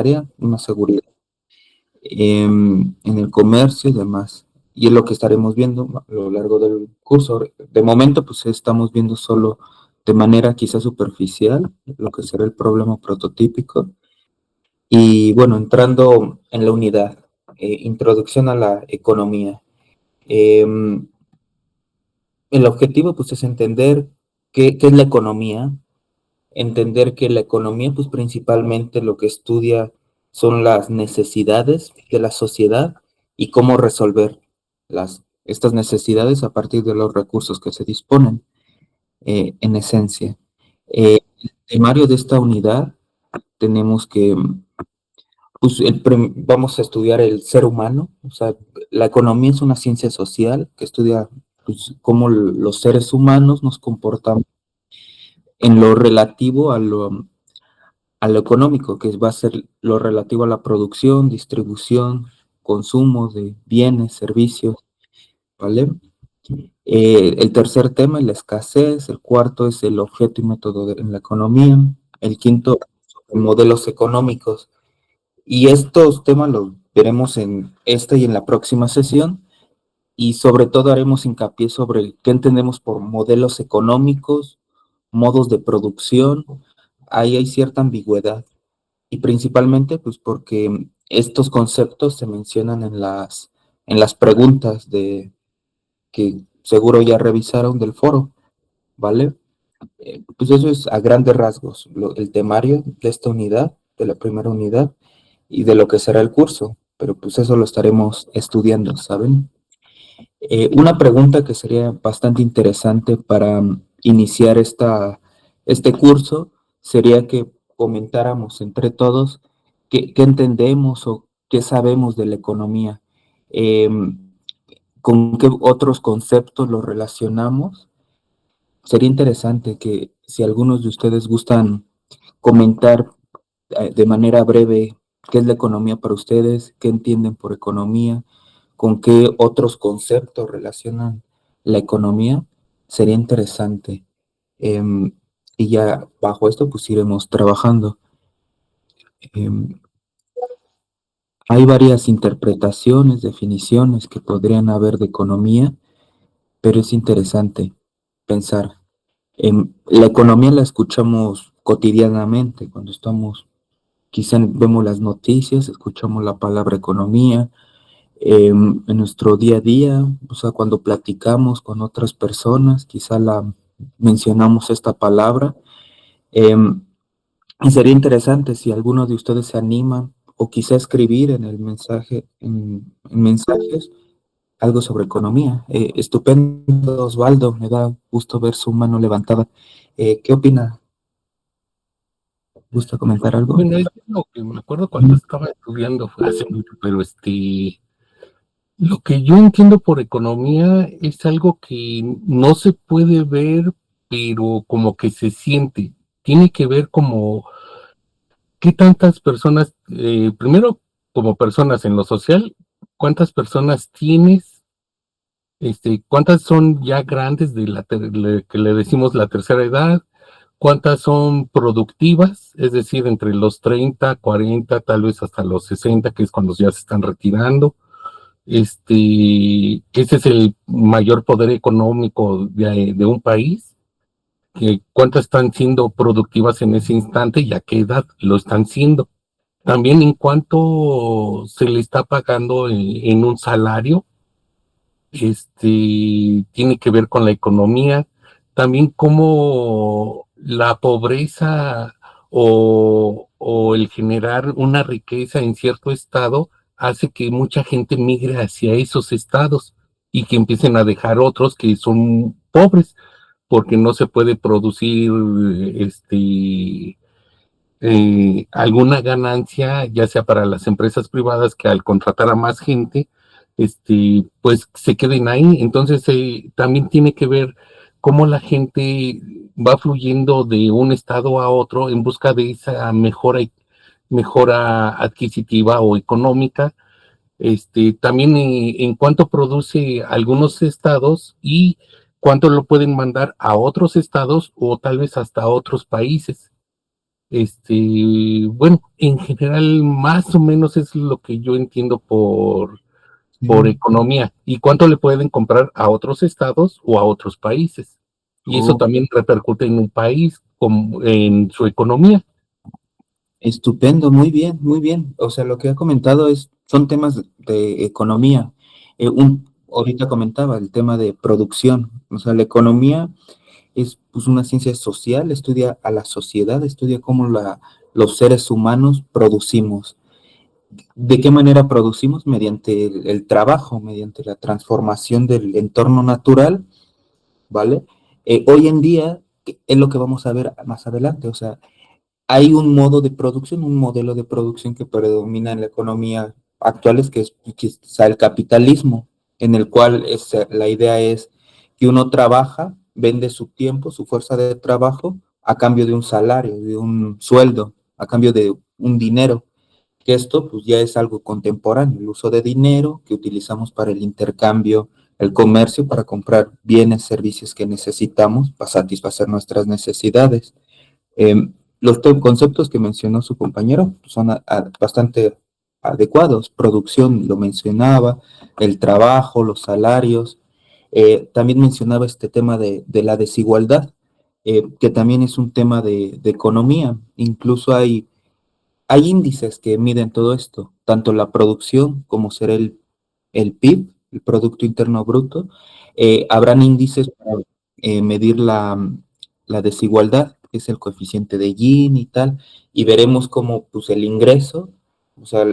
alimentaria, una seguridad en el comercio y demás. Y es lo que estaremos viendo a lo largo del curso. De momento, pues estamos viendo solo de manera quizás superficial lo que será el problema prototípico. Y bueno, entrando en la unidad, introducción a la economía. Em, el objetivo pues es entender qué es la economía, entender que la economía pues principalmente lo que estudia son las necesidades de la sociedad y cómo resolver estas necesidades a partir de los recursos que se disponen, en esencia. El temario de esta unidad tenemos que, pues, vamos a estudiar el ser humano, o sea, la economía es una ciencia social que estudia pues, cómo los seres humanos nos comportamos en lo relativo a lo económico, que va a ser lo relativo a la producción, distribución, consumo de bienes, servicios, ¿vale? El tercer tema es la escasez, el cuarto es el objeto y método en la economía, el quinto, modelos económicos. Y estos temas los veremos en esta y en la próxima sesión, y sobre todo haremos hincapié sobre qué entendemos por modelos económicos, modos de producción. Ahí hay cierta ambigüedad. Y principalmente, pues porque estos conceptos se mencionan en las preguntas que seguro ya revisaron del foro, ¿vale? Pues eso es a grandes rasgos el temario de esta unidad, de la primera unidad, y de lo que será el curso, pero pues eso lo estaremos estudiando, ¿saben? Una pregunta que sería bastante interesante para iniciar este curso sería que comentáramos entre todos qué entendemos o qué sabemos de la economía, con qué otros conceptos lo relacionamos. Sería interesante que si algunos de ustedes gustan comentar de manera breve qué es la economía para ustedes, qué entienden por economía, con qué otros conceptos relacionan la economía, sería interesante. Em, y ya bajo esto pues iremos trabajando. Em, Hay varias interpretaciones, definiciones que podrían haber de economía, pero es interesante pensar. La economía la escuchamos cotidianamente cuando estamos, quizá vemos las noticias, escuchamos la palabra economía, en nuestro día a día, o sea, cuando platicamos con otras personas, quizá la mencionamos esta palabra. Y sería interesante si alguno de ustedes se anima o quizá escribir en el mensaje, en mensajes, algo sobre economía. Estupendo, Osvaldo, me da gusto ver su mano levantada. ¿Qué opina? ¿Gusta comentar algo? Bueno, es lo que me acuerdo cuando estaba estudiando, fue hace mucho, pero lo que yo entiendo por economía es algo que no se puede ver, pero como que se siente. Tiene que ver como qué tantas personas, primero como personas en lo social, cuántas personas tienes, cuántas son ya grandes de que le decimos la tercera edad, cuántas son productivas, es decir, entre los 30, 40, tal vez hasta los 60, que es cuando ya se están retirando. Ese es el mayor poder económico de un país, que cuántas están siendo productivas en ese instante y a qué edad lo están siendo. También en cuánto se le está pagando en un salario, tiene que ver con la economía, también cómo la pobreza o el generar una riqueza en cierto estado hace que mucha gente migre hacia esos estados y que empiecen a dejar otros que son pobres porque no se puede producir alguna ganancia, ya sea para las empresas privadas que al contratar a más gente, pues se queden ahí. Entonces, también tiene que ver cómo la gente va fluyendo de un estado a otro en busca de esa mejora adquisitiva o económica. También en cuánto produce algunos estados y cuánto lo pueden mandar a otros estados o tal vez hasta a otros países. Bueno, en general, más o menos es lo que yo entiendo por Sí. economía y cuánto le pueden comprar a otros estados o a otros países. Y eso Oh, también repercute en un país, en su economía. estupendo, muy bien, muy bien. O sea, lo que ha comentado son temas de economía. Ahorita comentaba el tema de producción. O sea, la economía es pues, una ciencia social, estudia a la sociedad, estudia cómo los seres humanos producimos. ¿De qué manera producimos? Mediante el trabajo, mediante la transformación del entorno natural, ¿vale? Hoy en día es lo que vamos a ver más adelante, o sea, hay un modo de producción, un modelo de producción que predomina en la economía actual, que es el capitalismo, en el cual la idea es que uno trabaja, vende su tiempo, su fuerza de trabajo, a cambio de un salario, de un sueldo, a cambio de un dinero, que esto pues ya es algo contemporáneo, el uso de dinero que utilizamos para el intercambio, el comercio, para comprar bienes, servicios que necesitamos para satisfacer nuestras necesidades. Eh, los conceptos que mencionó su compañero son bastante adecuados. Producción, lo mencionaba, el trabajo, los salarios. También mencionaba este tema de la desigualdad, que también es un tema de economía. Incluso hay índices que miden todo esto, tanto la producción como será el PIB, el Producto Interno Bruto. Habrán índices para medir la desigualdad, que es el coeficiente de Gini y tal, y veremos cómo pues, el ingreso, o sea,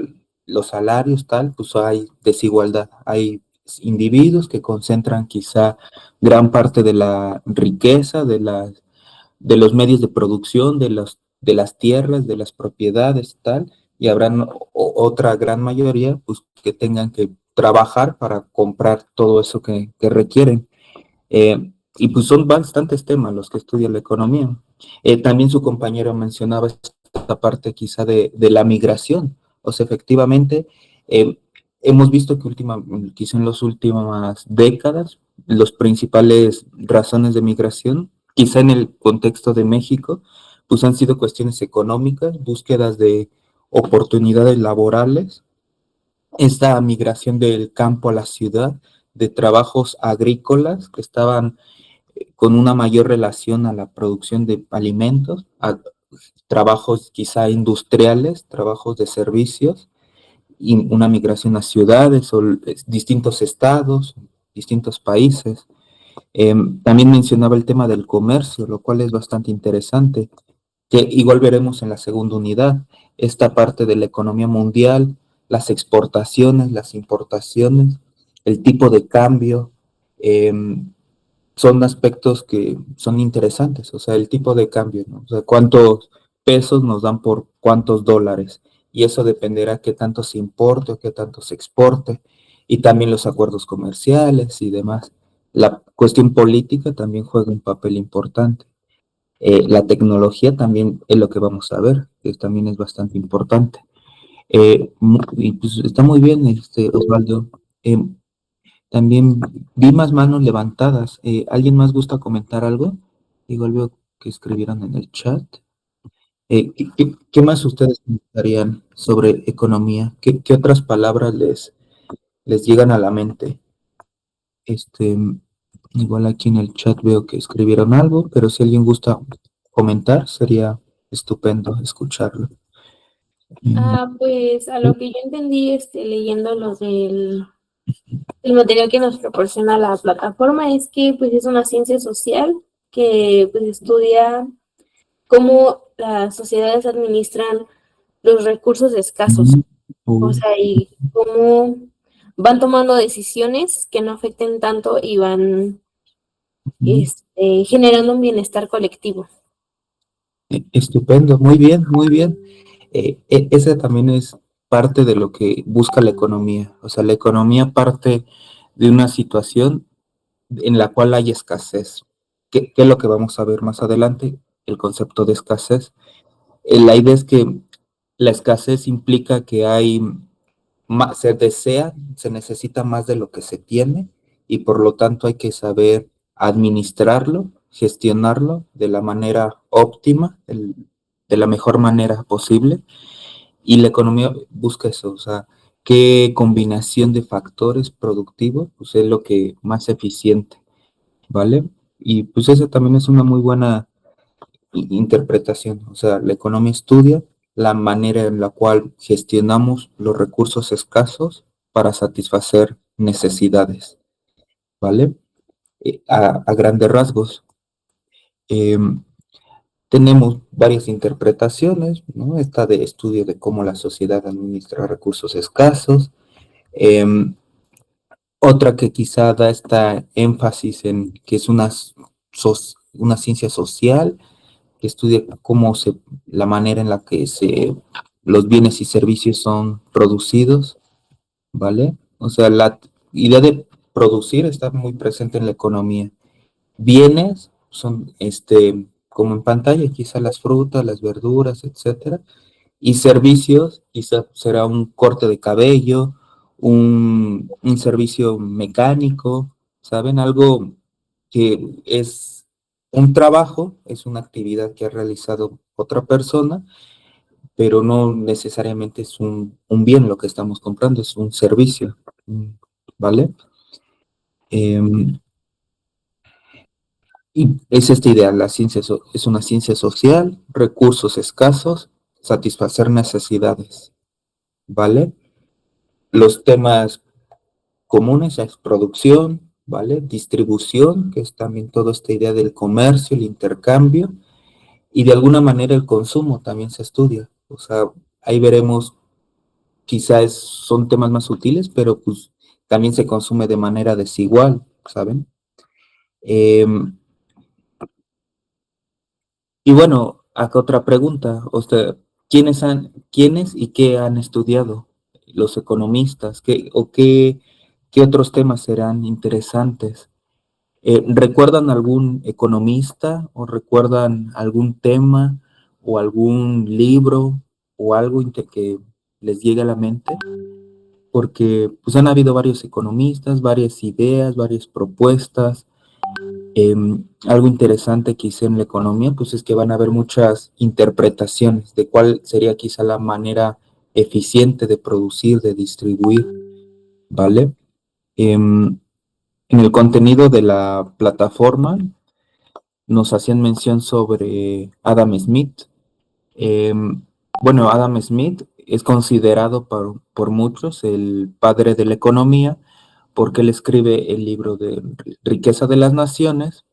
los salarios, tal, pues hay desigualdad. Hay individuos que concentran quizá gran parte de la riqueza, de los medios de producción, de las tierras, de las propiedades, tal, y habrán otra gran mayoría pues, que tengan que trabajar para comprar todo eso que requieren. Y pues son bastantes temas los que estudia la economía. También su compañero mencionaba esta parte quizá de la migración. O sea, efectivamente, eh, hemos visto que quizá en las últimas décadas, los principales razones de migración, quizá en el contexto de México, pues han sido cuestiones económicas, búsquedas de oportunidades laborales, esta migración del campo a la ciudad, de trabajos agrícolas que estaban con una mayor relación a la producción de alimentos, a trabajos quizá industriales, trabajos de servicios, y una migración a ciudades o distintos estados, distintos países. También mencionaba el tema del comercio, lo cual es bastante interesante, que igual veremos en la segunda unidad, esta parte de la economía mundial, las exportaciones, las importaciones, el tipo de cambio, eh, son aspectos que son interesantes, o sea, el tipo de cambio, ¿no? O sea, cuántos pesos nos dan por cuántos dólares, y eso dependerá qué tanto se importe o qué tanto se exporte, y también los acuerdos comerciales y demás. La cuestión política también juega un papel importante. La tecnología también es lo que vamos a ver, que también es bastante importante. Y pues está muy bien, Osvaldo. Eh, También vi más manos levantadas. ¿Alguien más gusta comentar algo? Igual veo que escribieron en el chat. ¿Qué más ustedes comentarían sobre economía? ¿Qué otras palabras les llegan a la mente? Este, igual aquí en el chat veo que escribieron algo, pero si alguien gusta comentar, sería estupendo escucharlo. Mm, Pues a lo que yo entendí, leyendo el material que nos proporciona la plataforma, es que pues es una ciencia social que pues estudia cómo las sociedades administran los recursos escasos, mm, o uy, sea, y cómo van tomando decisiones que no afecten tanto y van mm. generando un bienestar colectivo. Estupendo, muy bien, muy bien. Esa también es parte de lo que busca la economía. O sea, la economía parte de una situación en la cual hay escasez. ¿Qué es lo que vamos a ver más adelante? El concepto de escasez. La idea es que la escasez implica que hay más, se desea, se necesita más de lo que se tiene y por lo tanto hay que saber administrarlo, gestionarlo de la manera óptima, de la mejor manera posible. Y la economía busca eso, o sea, qué combinación de factores productivos pues es lo que más eficiente, ¿vale? Y pues esa también es una muy buena interpretación, o sea, la economía estudia la manera en la cual gestionamos los recursos escasos para satisfacer necesidades, ¿vale? A grandes rasgos. Em, Tenemos varias interpretaciones, ¿no? Esta de estudio de cómo la sociedad administra recursos escasos. Em, Otra que quizá da esta énfasis en que es una ciencia social, que estudia la manera en la que los bienes y servicios son producidos, ¿vale? O sea, la idea de producir está muy presente en la economía. Bienes son, como en pantalla, quizá las frutas, las verduras, etcétera. Y servicios, quizá será un corte de cabello, un servicio mecánico, ¿saben? Algo que es un trabajo, es una actividad que ha realizado otra persona, pero no necesariamente es un bien lo que estamos comprando, es un servicio, ¿vale? Em, Y es esta idea, la ciencia es una ciencia social, recursos escasos, satisfacer necesidades, ¿vale? Los temas comunes es producción, ¿vale? Distribución, que es también toda esta idea del comercio, el intercambio, y de alguna manera el consumo también se estudia. O sea, ahí veremos, quizás son temas más sutiles, pero pues también se consume de manera desigual, ¿saben? Em, Y bueno, acá otra pregunta, o sea, ¿quiénes y qué han estudiado los economistas? ¿Qué otros temas serán interesantes? ¿Recuerdan algún economista o recuerdan algún tema o algún libro o algo que les llegue a la mente? Porque pues han habido varios economistas, varias ideas, varias propuestas. Algo interesante que hice en la economía, pues es que van a haber muchas interpretaciones de cuál sería quizá la manera eficiente de producir, de distribuir, ¿vale? En el contenido de la plataforma nos hacían mención sobre Adam Smith. Em, bueno, Adam Smith es considerado por muchos el padre de la economía porque él escribe el libro de Riqueza de las Naciones.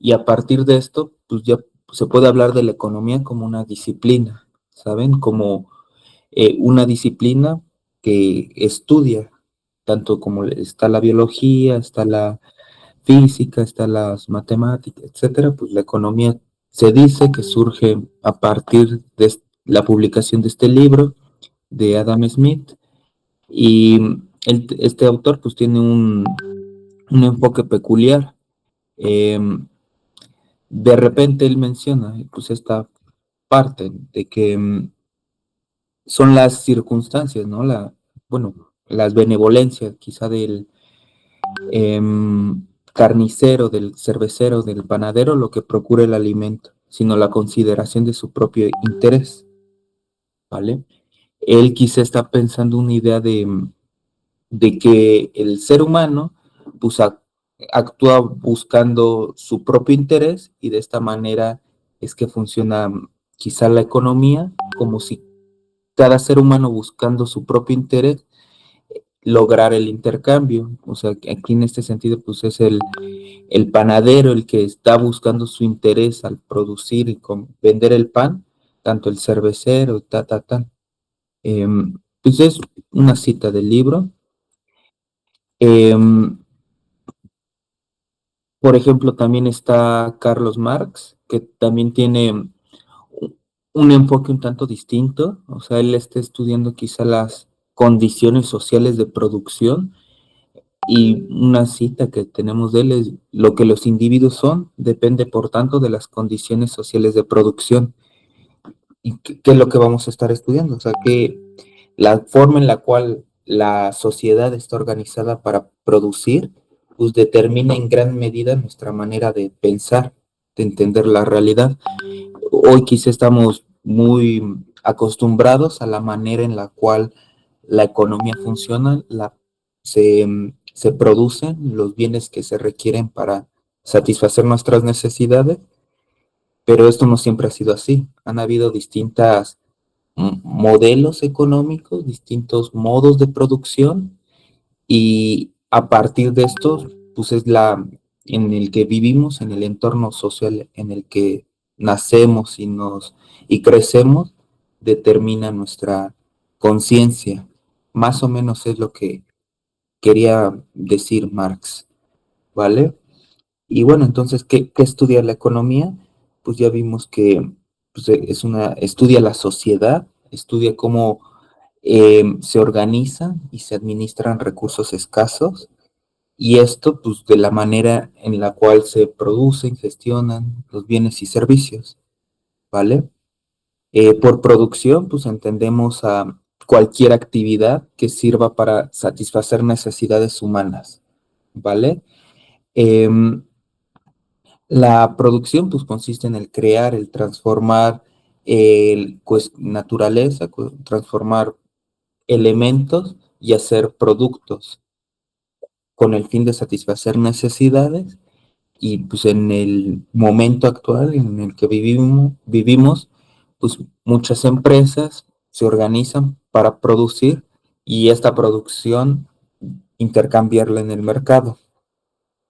Y a partir de esto, pues ya se puede hablar de la economía como una disciplina, ¿saben? Como una disciplina que estudia, tanto como está la biología, está la física, está las matemáticas, etcétera, pues la economía se dice que surge a partir de la publicación de este libro de Adam Smith y este autor pues tiene un enfoque peculiar. Em, de repente él menciona pues esta parte de que son las circunstancias, ¿no? Bueno, las benevolencias quizá del carnicero, del cervecero, del panadero, lo que procura el alimento, sino la consideración de su propio interés, ¿vale? Él quizá está pensando una idea de que el ser humano pues, actúa buscando su propio interés y de esta manera es que funciona quizá la economía, como si cada ser humano buscando su propio interés lograr el intercambio. O sea, que aquí en este sentido pues es el panadero el que está buscando su interés al producir y vender el pan, tanto el cervecero, ta. Pues es una cita del libro. Em, Por ejemplo, también está Carlos Marx, que también tiene un enfoque un tanto distinto, o sea, él está estudiando quizá las condiciones sociales de producción y una cita que tenemos de él es, lo que los individuos son depende por tanto de las condiciones sociales de producción. ¿Y qué es lo que vamos a estar estudiando? O sea, que la forma en la cual la sociedad está organizada para producir, pues determina en gran medida nuestra manera de pensar, de entender la realidad. Hoy quizá estamos muy acostumbrados a la manera en la cual la economía funciona, se producen los bienes que se requieren para satisfacer nuestras necesidades, pero esto no siempre ha sido así. Han habido distintos modelos económicos, distintos modos de producción, y a partir de esto, pues es en el que vivimos, en el entorno social en el que nacemos y crecemos, determina nuestra conciencia. Más o menos es lo que quería decir Marx, ¿vale? Y bueno, entonces, ¿qué estudia la economía? Pues ya vimos que pues, estudia la sociedad, estudia cómo se organizan y se administran recursos escasos, y esto pues de la manera en la cual se producen, gestionan los bienes y servicios, ¿vale? Por producción pues entendemos a cualquier actividad que sirva para satisfacer necesidades humanas, ¿vale? Em, la producción pues consiste en el crear, el transformar naturaleza, transformar elementos y hacer productos con el fin de satisfacer necesidades, y pues en el momento actual en el que vivimos, pues muchas empresas se organizan para producir y esta producción intercambiarla en el mercado,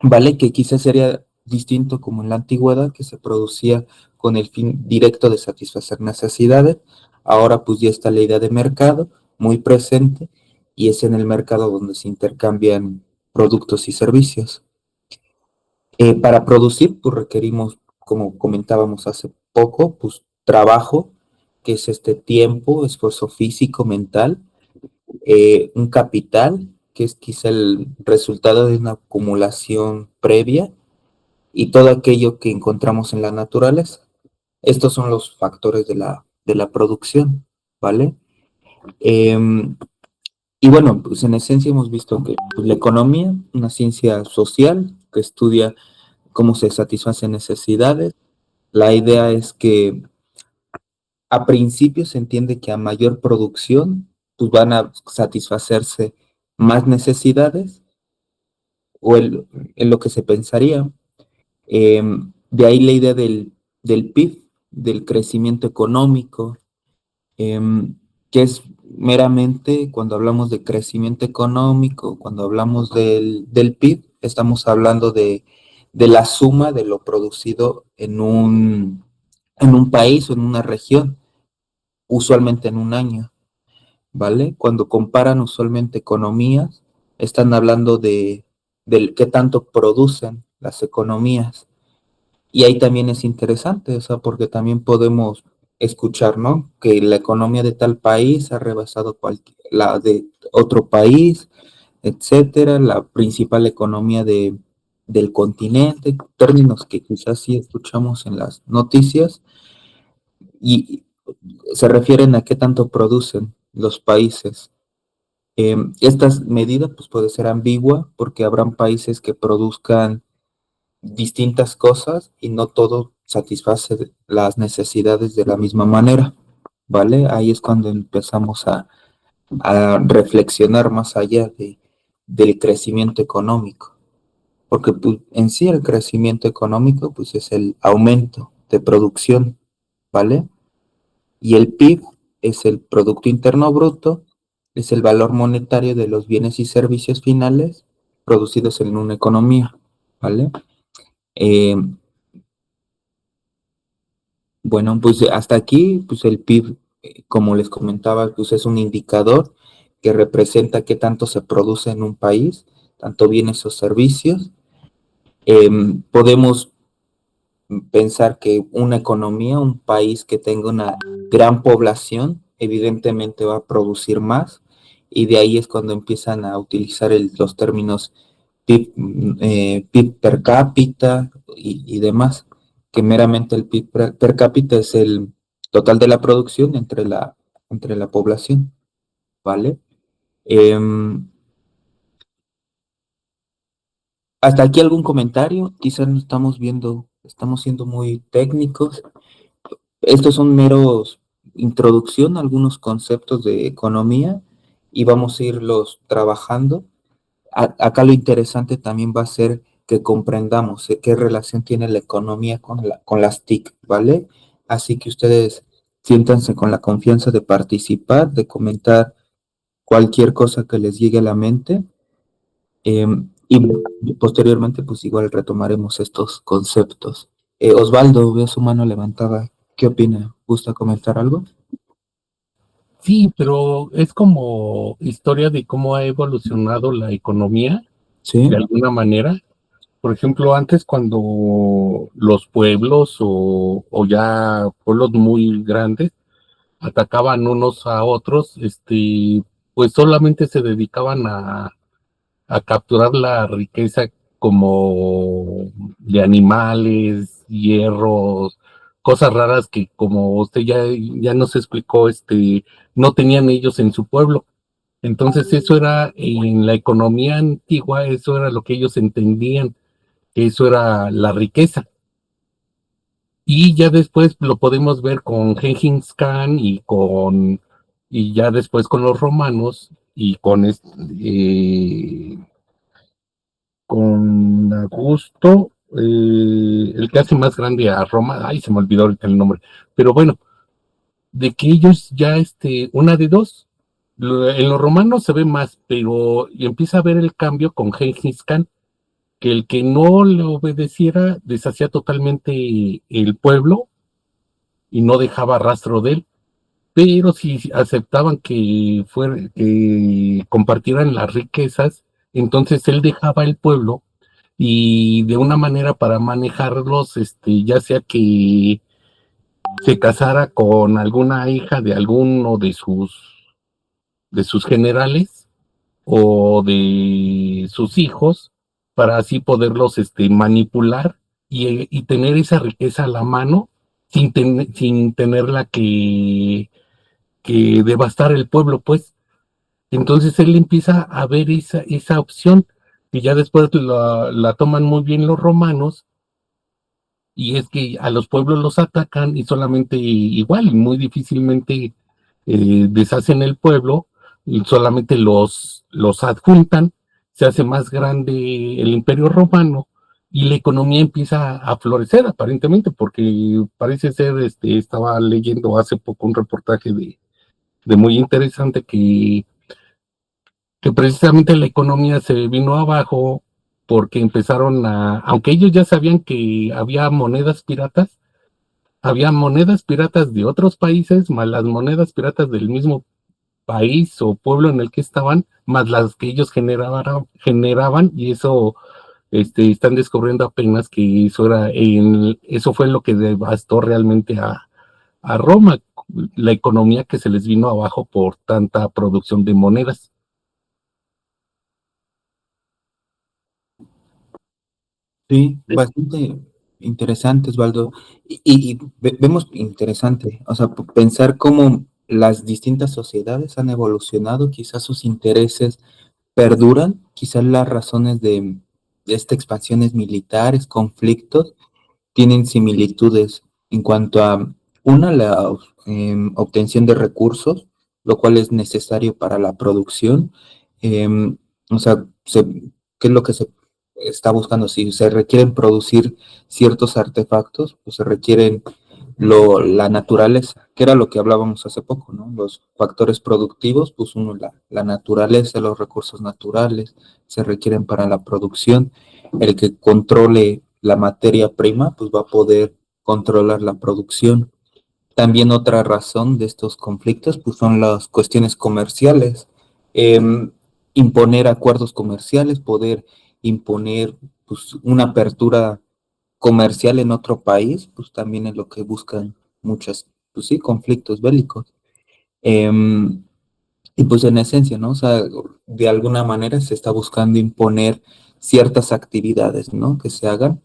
¿vale? Que quizás sería distinto como en la antigüedad, que se producía con el fin directo de satisfacer necesidades. Ahora pues ya está la idea de mercado muy presente, y es en el mercado donde se intercambian productos y servicios. Para producir pues requerimos, como comentábamos hace poco, pues trabajo, que es este tiempo, esfuerzo físico, mental, un capital, que es quizá el resultado de una acumulación previa, y todo aquello que encontramos en la naturaleza. Estos son los factores de la producción, ¿vale? Y bueno, pues en esencia hemos visto que pues, la economía, una ciencia social que estudia cómo se satisfacen necesidades. La idea es que a principio se entiende que a mayor producción, pues van a satisfacerse más necesidades, o en lo que se pensaría. De ahí la idea del PIB, del crecimiento económico, que es meramente cuando hablamos de crecimiento económico, cuando hablamos del PIB, estamos hablando de la suma de lo producido en un país o en una región, usualmente en un año, ¿vale? Cuando comparan usualmente economías, están hablando del qué tanto producen las economías. Y ahí también es interesante, o sea, porque también podemos escuchar, ¿no? Que la economía de tal país ha rebasado la de otro país, etcétera, la principal economía del continente, términos que quizás sí escuchamos en las noticias, y se refieren a qué tanto producen los países. Estas medidas pues puede ser ambigua, porque habrán países que produzcan distintas cosas y no todo satisface las necesidades de la misma manera, ¿vale? Ahí es cuando empezamos a reflexionar más allá del crecimiento económico, porque pues, en sí el crecimiento económico pues es el aumento de producción, ¿vale? Y el PIB es el Producto Interno Bruto, es el valor monetario de los bienes y servicios finales producidos en una economía, ¿vale? Eh, Bueno, pues hasta aquí, pues el PIB, como les comentaba, pues es un indicador que representa qué tanto se produce en un país, tanto bienes o servicios. Podemos pensar que una economía, un país que tenga una gran población, evidentemente va a producir más, y de ahí es cuando empiezan a utilizar los términos PIB, PIB per cápita y demás, que meramente el PIB per cápita es el total de la producción entre la población, ¿vale? Em, Hasta aquí algún comentario, quizás no estamos siendo muy técnicos. Estos son meros introducción a algunos conceptos de economía y vamos a irlos trabajando. Acá lo interesante también va a ser que comprendamos qué relación tiene la economía con las TIC, ¿vale? Así que ustedes siéntanse con la confianza de participar, de comentar cualquier cosa que les llegue a la mente. Y posteriormente, pues igual retomaremos estos conceptos. Osvaldo, veo su mano levantada. ¿Qué opina? ¿Gusta comentar algo? Sí, pero es como historia de cómo ha evolucionado la economía Sí, de alguna manera. Por ejemplo, antes cuando los pueblos o ya pueblos muy grandes atacaban unos a otros, pues solamente se dedicaban a capturar la riqueza como de animales, hierros, cosas raras que como usted ya nos explicó, no tenían ellos en su pueblo. Entonces eso era, en la economía antigua, eso era lo que ellos entendían, que eso era la riqueza. Y ya después lo podemos ver con Gengis Khan y ya después con los romanos y con Augusto, el que hace más grande a Roma, ay, se me olvidó ahorita el nombre, pero bueno, de que ellos ya, una de dos, en los romanos se ve más, pero y empieza a ver el cambio con Gengis Khan, que el que no le obedeciera deshacía totalmente el pueblo y no dejaba rastro de él, pero si aceptaban que compartieran las riquezas, entonces él dejaba el pueblo y de una manera para manejarlos, ya sea que se casara con alguna hija de alguno de sus generales o de sus hijos, para así poderlos manipular y tener esa riqueza a la mano sin tenerla que devastar el pueblo, pues. Entonces él empieza a ver esa opción, que ya después la toman muy bien los romanos, y es que a los pueblos los atacan y solamente igual, muy difícilmente deshacen el pueblo, y solamente los adjuntan, se hace más grande el imperio romano y la economía empieza a florecer aparentemente, porque parece ser, estaba leyendo hace poco un reportaje de muy interesante que precisamente la economía se vino abajo porque empezaron aunque ellos ya sabían que había monedas piratas de otros países, más las monedas piratas del mismo país o pueblo en el que estaban, más las que ellos generaban, y eso están descubriendo apenas que eso fue lo que devastó realmente a Roma, la economía que se les vino abajo por tanta producción de monedas. sí, bastante interesante, Osvaldo. Vemos interesante, o sea, pensar cómo las distintas sociedades han evolucionado, quizás sus intereses perduran, quizás las razones de esta expansiones militares, conflictos, tienen similitudes en cuanto a, una, la obtención de recursos, lo cual es necesario para la producción. O sea, ¿qué es lo que se está buscando? Si se requieren producir ciertos artefactos, pues se requieren la naturaleza, que era lo que hablábamos hace poco, ¿no? Los factores productivos, pues uno, la naturaleza, los recursos naturales se requieren para la producción. El que controle la materia prima, pues va a poder controlar la producción. También otra razón de estos conflictos, pues son las cuestiones comerciales. Em, Imponer acuerdos comerciales, poder imponer pues, una apertura comercial en otro país, pues también es lo que buscan muchas, pues sí, conflictos bélicos. Em, y pues en esencia, ¿no? O sea, de alguna manera se está buscando imponer ciertas actividades, ¿no? Que se hagan.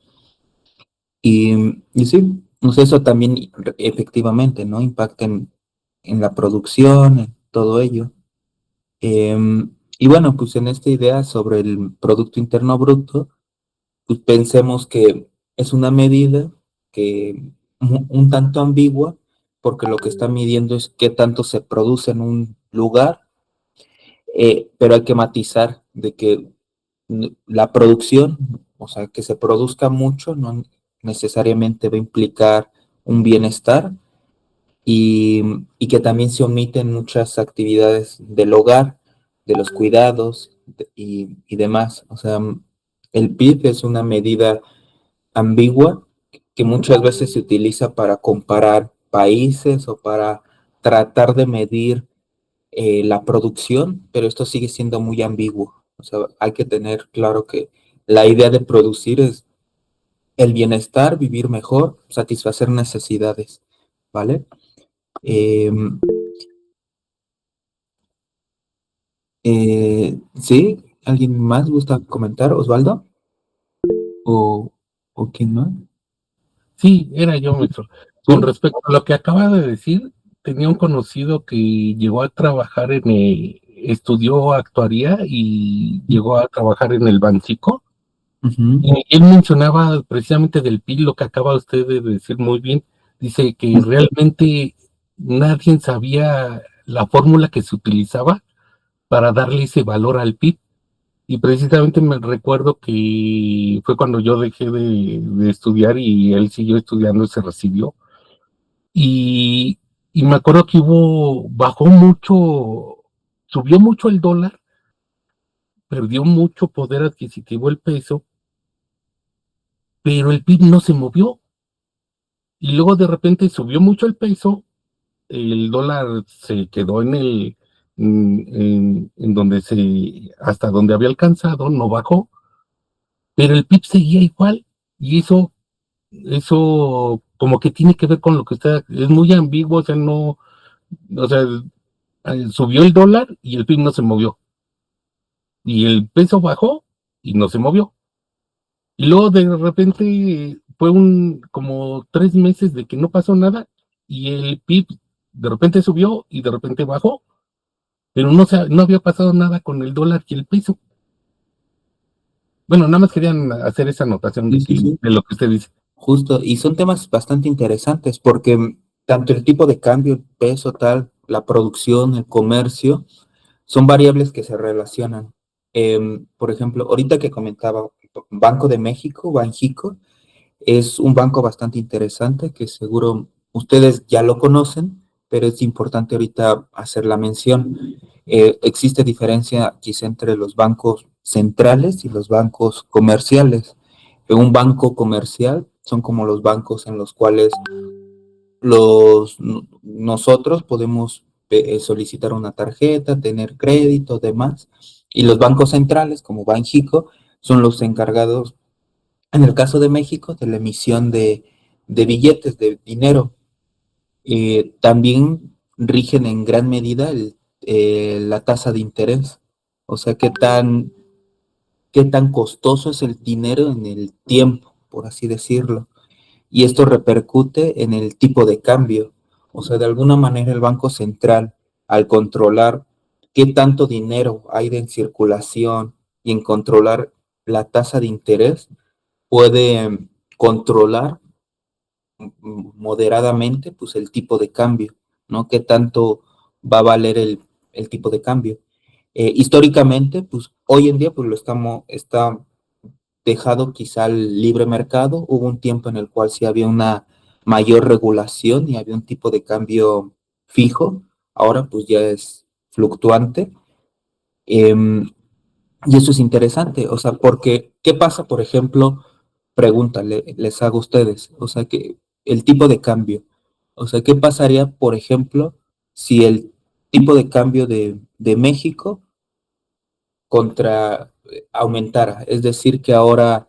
Y sí, o sea, eso también efectivamente, ¿no? Impacta en la producción, en todo ello. Y bueno, pues en esta idea sobre el Producto Interno Bruto, pues pensemos que es una medida que un tanto ambigua, porque lo que está midiendo es qué tanto se produce en un lugar, pero hay que matizar de que la producción, o sea, que se produzca mucho, no necesariamente va a implicar un bienestar y, y que también se omiten muchas actividades del hogar, de los cuidados y demás. O sea, el PIB es una medida ambigua que muchas veces se utiliza para comparar países o para tratar de medir la producción, pero esto sigue siendo muy ambiguo. O sea, hay que tener claro que la idea de producir es el bienestar, vivir mejor, satisfacer necesidades, ¿vale? Eh, ¿Sí? ¿Alguien más gusta comentar, Osvaldo? ¿O, o quién más? Sí, era yo, maestro. Con respecto a lo que acaba de decir, tenía un conocido que llegó a trabajar estudió actuaría y llegó a trabajar en el Bancico. Ujú. Y él mencionaba precisamente del PIB, lo que acaba usted de decir muy bien. Dice que realmente nadie sabía la fórmula que se utilizaba para darle ese valor al PIB. Y precisamente me recuerdo que fue cuando yo dejé de estudiar y él siguió estudiando y se recibió. Y, y me acuerdo que bajó mucho, subió mucho el dólar, perdió mucho poder adquisitivo el peso, pero el PIB no se movió. Y luego de repente subió mucho el peso, el dólar se quedó en donde hasta donde había alcanzado, no bajó, pero el PIB seguía igual. Y eso como que tiene que ver con lo que es muy ambiguo, o sea, no, o sea, subió el dólar y el PIB no se movió. Y el peso bajó y no se movió. Y luego de repente fue como 3 meses de que no pasó nada y el PIB de repente subió y de repente bajó, pero no había pasado nada con el dólar y el peso. Bueno, nada más querían hacer esa anotación Sí, sí, sí. de lo que usted dice. Justo, y son temas bastante interesantes porque tanto el tipo de cambio, el peso tal, la producción, el comercio, son variables que se relacionan. Por ejemplo, ahorita que comentaba, Banco de México, Banjico, es un banco bastante interesante que seguro ustedes ya lo conocen, pero es importante ahorita hacer la mención. Existe diferencia quizá entre los bancos centrales y los bancos comerciales. Un banco comercial son como los bancos en los cuales nosotros podemos solicitar una tarjeta, tener crédito, demás. Y los bancos centrales, como Banjico, son los encargados, en el caso de México, de la emisión de billetes, de dinero. También rigen en gran medida la tasa de interés. O sea, qué tan costoso es el dinero en el tiempo, por así decirlo. Y esto repercute en el tipo de cambio. O sea, de alguna manera el Banco Central, al controlar qué tanto dinero hay en circulación y en controlar la tasa de interés, puede controlar moderadamente pues el tipo de cambio, ¿no? ¿Qué tanto va a valer el tipo de cambio? Históricamente, pues hoy en día pues está dejado quizá al libre mercado. Hubo un tiempo en el cual sí había una mayor regulación y había un tipo de cambio fijo. Ahora pues ya es fluctuante. Em, y eso es interesante, o sea, porque, ¿qué pasa, por ejemplo? Pregúntale, les hago a ustedes, o sea, que el tipo de cambio, o sea, ¿qué pasaría, por ejemplo, si el tipo de cambio de México aumentara? Es decir, que ahora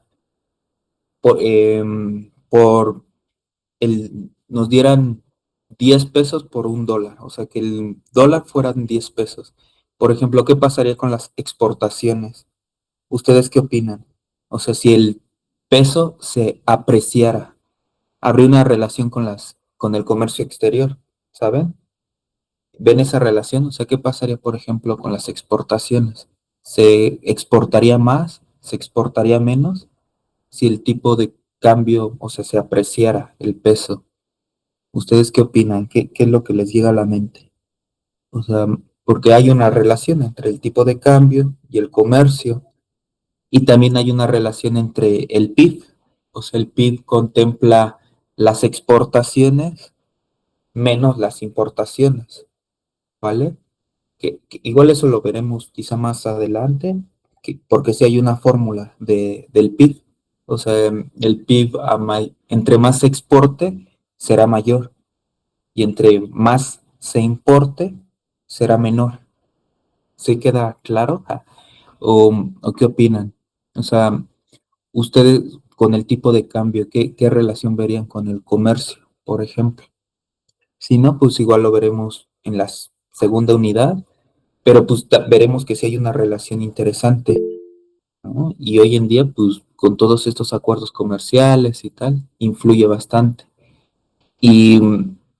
por nos dieran 10 pesos por un dólar, o sea, que el dólar fueran 10 pesos. Por ejemplo, ¿qué pasaría con las exportaciones? ¿Ustedes qué opinan? O sea, si el peso se apreciara, habría una relación con el comercio exterior, ¿saben? ¿Ven esa relación? O sea, ¿qué pasaría, por ejemplo, con las exportaciones? ¿Se exportaría más? ¿Se exportaría menos? Si el tipo de cambio, o sea, se apreciara el peso. ¿Ustedes qué opinan? ¿Qué es lo que les llega a la mente? O sea, porque hay una relación entre el tipo de cambio y el comercio, y también hay una relación entre el PIB. O sea, el PIB contempla las exportaciones menos las importaciones, ¿vale? Que igual eso lo veremos quizá más adelante, porque sí hay una fórmula del PIB. O sea, el PIB entre más se exporte será mayor, y entre más se importe será menor. ¿Sí queda claro? ¿O qué opinan? O sea, ustedes con el tipo de cambio, ¿qué relación verían con el comercio, por ejemplo? Si no, pues igual lo veremos en la segunda unidad, pero pues veremos que sí hay una relación interesante, ¿no? Y hoy en día, pues con todos estos acuerdos comerciales y tal, influye bastante. Y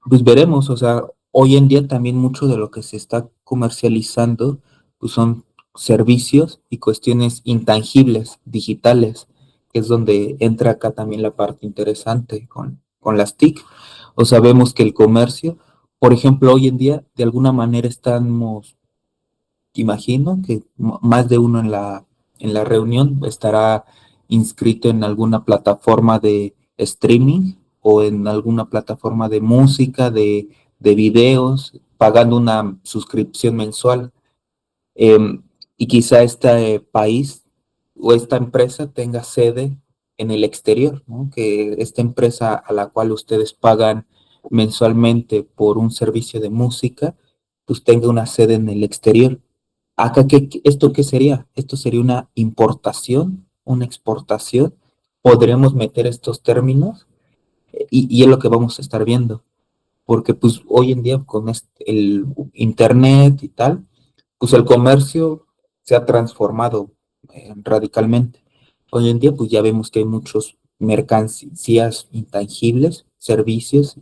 pues veremos, o sea, hoy en día también mucho de lo que se está comercializando, pues son servicios y cuestiones intangibles, digitales, que es donde entra acá también la parte interesante con las TIC. O sea, vemos que el comercio, por ejemplo, hoy en día, de alguna manera estamos, imagino que más de uno en la reunión estará inscrito en alguna plataforma de streaming o en alguna plataforma de música, de videos, pagando una suscripción mensual. Em, y quizá este país o esta empresa tenga sede en el exterior, ¿no? Que esta empresa a la cual ustedes pagan mensualmente por un servicio de música, pues tenga una sede en el exterior. Acá, ¿esto qué sería? Esto sería una importación, una exportación. Podremos meter estos términos, y es lo que vamos a estar viendo, porque pues hoy en día con el internet y tal, pues el comercio se ha transformado radicalmente. Hoy en día pues ya vemos que hay muchos mercancías intangibles, servicios,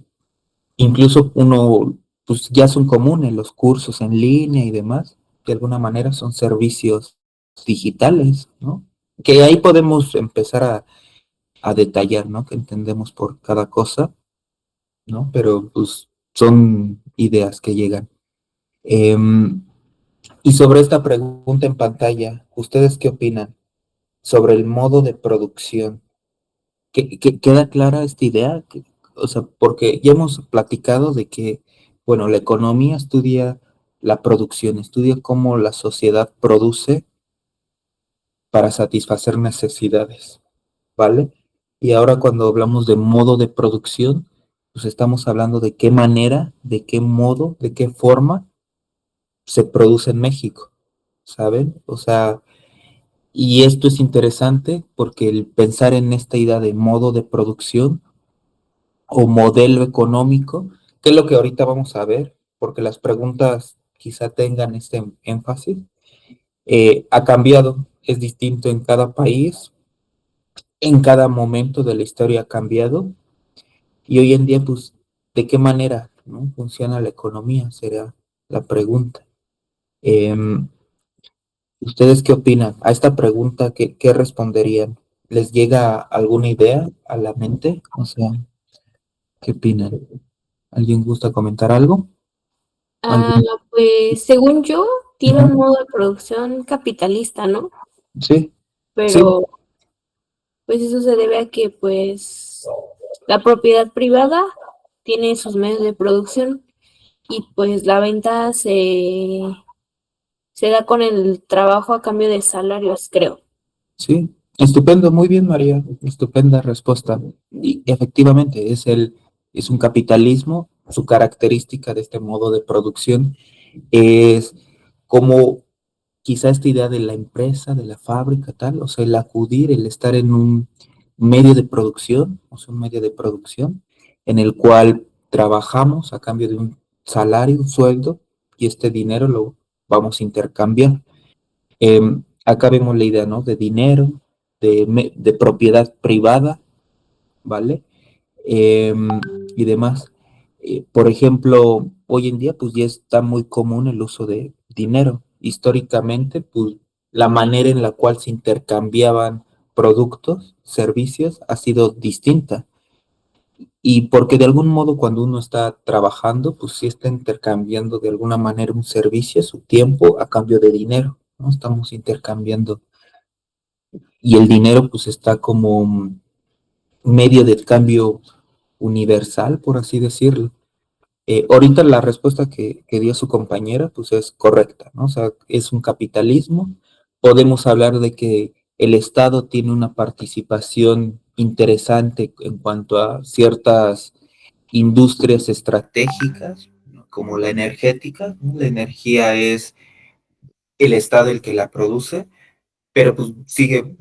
incluso uno, pues ya son comunes los cursos en línea y demás, de alguna manera son servicios digitales, ¿no? Que ahí podemos empezar a detallar, ¿no? Que entendemos por cada cosa, ¿no? Pero pues son ideas que llegan. Em, y sobre esta pregunta en pantalla, ¿ustedes qué opinan sobre el modo de producción? ¿Queda clara esta idea? O sea, porque ya hemos platicado de que, bueno, la economía estudia la producción, estudia cómo la sociedad produce para satisfacer necesidades, ¿vale? Y ahora cuando hablamos de modo de producción, pues estamos hablando de qué manera, de qué modo, de qué forma se produce en México, ¿saben? O sea, y esto es interesante porque el pensar en esta idea de modo de producción o modelo económico, que es lo que ahorita vamos a ver, porque las preguntas quizá tengan este énfasis, ha cambiado, es distinto en cada país, en cada momento de la historia ha cambiado, y hoy en día, pues, ¿de qué manera, no funciona la economía? Será la pregunta. Em, ¿Ustedes qué opinan? A esta pregunta, ¿qué responderían? ¿Les llega alguna idea a la mente? O sea, ¿qué opinan? ¿Alguien gusta comentar algo? Ah, ¿Algún? pues según yo, tiene un Ujú. modo de producción capitalista, ¿no? Sí, sí, Pero pues eso se debe a que pues la propiedad privada tiene sus medios de producción y pues la venta se da con el trabajo a cambio de salarios, creo. sí. Estupendo, muy bien, María. Estupenda respuesta. Y efectivamente, es un capitalismo. Su característica de este modo de producción es como quizá esta idea de la empresa, de la fábrica, tal, o sea, el acudir, el estar en un medio de producción, o sea, un medio de producción en el cual trabajamos a cambio de un salario, un sueldo, y este dinero lo vamos a intercambiar. Acá vemos la idea, ¿no? De dinero, de propiedad privada, ¿vale? Y demás. Por ejemplo, hoy en día pues ya está muy común el uso de dinero. Históricamente, pues la manera en la cual se intercambiaban productos, servicios, ha sido distinta. Y porque de algún modo cuando uno está trabajando, pues sí está intercambiando de alguna manera un servicio, su tiempo, a cambio de dinero, ¿no? Estamos intercambiando. Y el dinero pues está como un medio de cambio universal, por así decirlo. Ahorita la respuesta que dio su compañera pues es correcta, ¿no? O sea, es un capitalismo. Podemos hablar de que el Estado tiene una participación interesante en cuanto a ciertas industrias estratégicas, ¿no? Como la energética, ¿no? La energía es el Estado el que la produce, pero pues sigue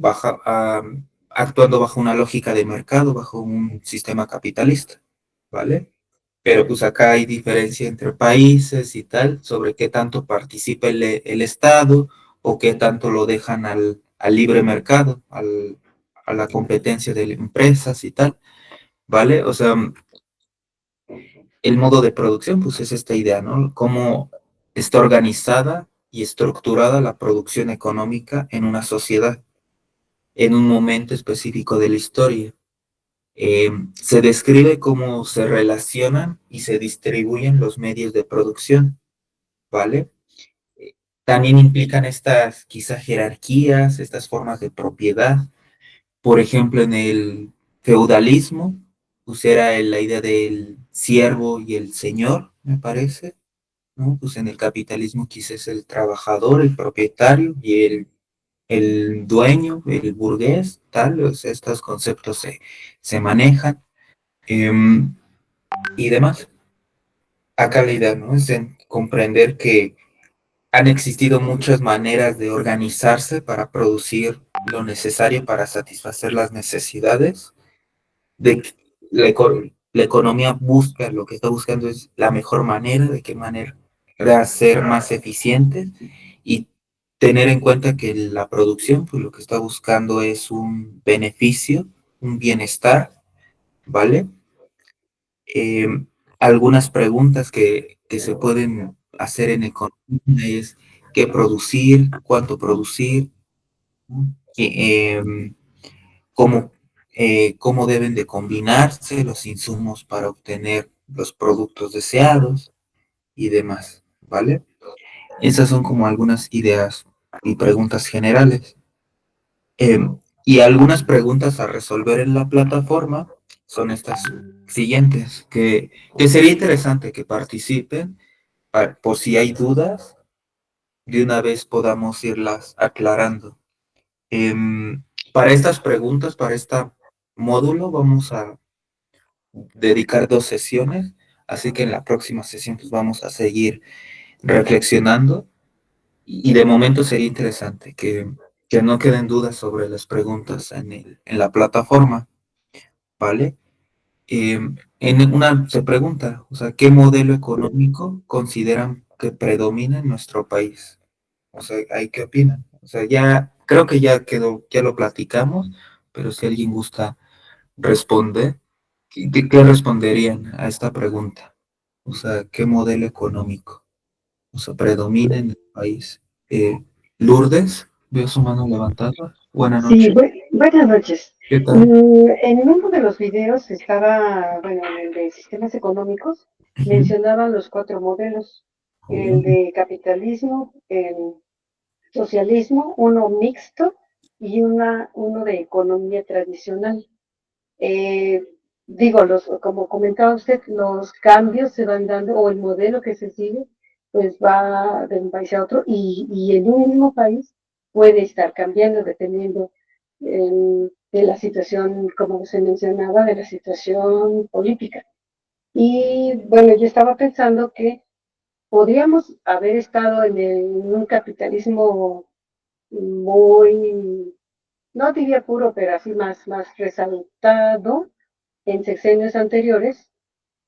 actuando bajo una lógica de mercado, bajo un sistema capitalista, ¿vale? Pero pues acá hay diferencia entre países y tal, sobre qué tanto participa el Estado o qué tanto lo dejan al libre mercado, a la competencia de empresas y tal, ¿vale? O sea, el modo de producción, pues es esta idea, ¿no? Cómo está organizada y estructurada la producción económica en una sociedad, en un momento específico de la historia. Se describe cómo se relacionan y se distribuyen los medios de producción, ¿vale? Eh, También implican estas quizás jerarquías, estas formas de propiedad. Por ejemplo, en el feudalismo, pues era la idea del siervo y el señor, me parece, ¿no? Pues en el capitalismo quizás el trabajador, el propietario y el dueño, el burgués, tal, o sea, estos conceptos se manejan em, y demás. Acá la idea, ¿no? Es en comprender que han existido muchas maneras de organizarse para producir lo necesario para satisfacer las necesidades de que la economía busca, lo que está buscando es la mejor manera, de qué manera ser más eficiente y tener en cuenta que la producción, pues lo que está buscando es un beneficio, un bienestar, ¿vale? Eh, Algunas preguntas que se pueden hacer en economía es qué producir, cuánto producir, ¿no? Cómo, cómo deben de combinarse los insumos para obtener los productos deseados y demás, ¿vale? Esas son como algunas ideas y preguntas generales. Y algunas preguntas a resolver en la plataforma son estas siguientes, que sería interesante que participen por si hay dudas, de una vez podamos irlas aclarando. Em, para estas preguntas, para este módulo, vamos a dedicar 2 sesiones, así que en la próxima sesión pues vamos a seguir reflexionando y de momento sería interesante que no queden dudas sobre las preguntas en la plataforma, ¿vale? En una se pregunta, o sea, ¿qué modelo económico consideran que predomina en nuestro país? O sea, ¿ahí qué opinan? O sea, ya creo que ya quedó, ya lo platicamos, pero si alguien gusta responder, ¿qué responderían a esta pregunta? O sea, ¿qué modelo económico? O sea, predomina en el país. Lourdes, veo su mano levantada. Buenas Sí, noches. buenas noches. ¿Qué tal? En uno de los videos estaba, bueno, en el de sistemas económicos, Ujú. mencionaban los 4 modelos, el de capitalismo, el socialismo, uno mixto y uno de economía tradicional. Eh, Digo, como comentaba usted, los cambios se van dando, o el modelo que se sigue, pues va de un país a otro, y en un mismo país puede estar cambiando dependiendo de la situación, como se mencionaba, de la situación política. Y bueno, yo estaba pensando que podríamos haber estado en un capitalismo muy, no diría puro, pero así más resaltado en sexenios anteriores,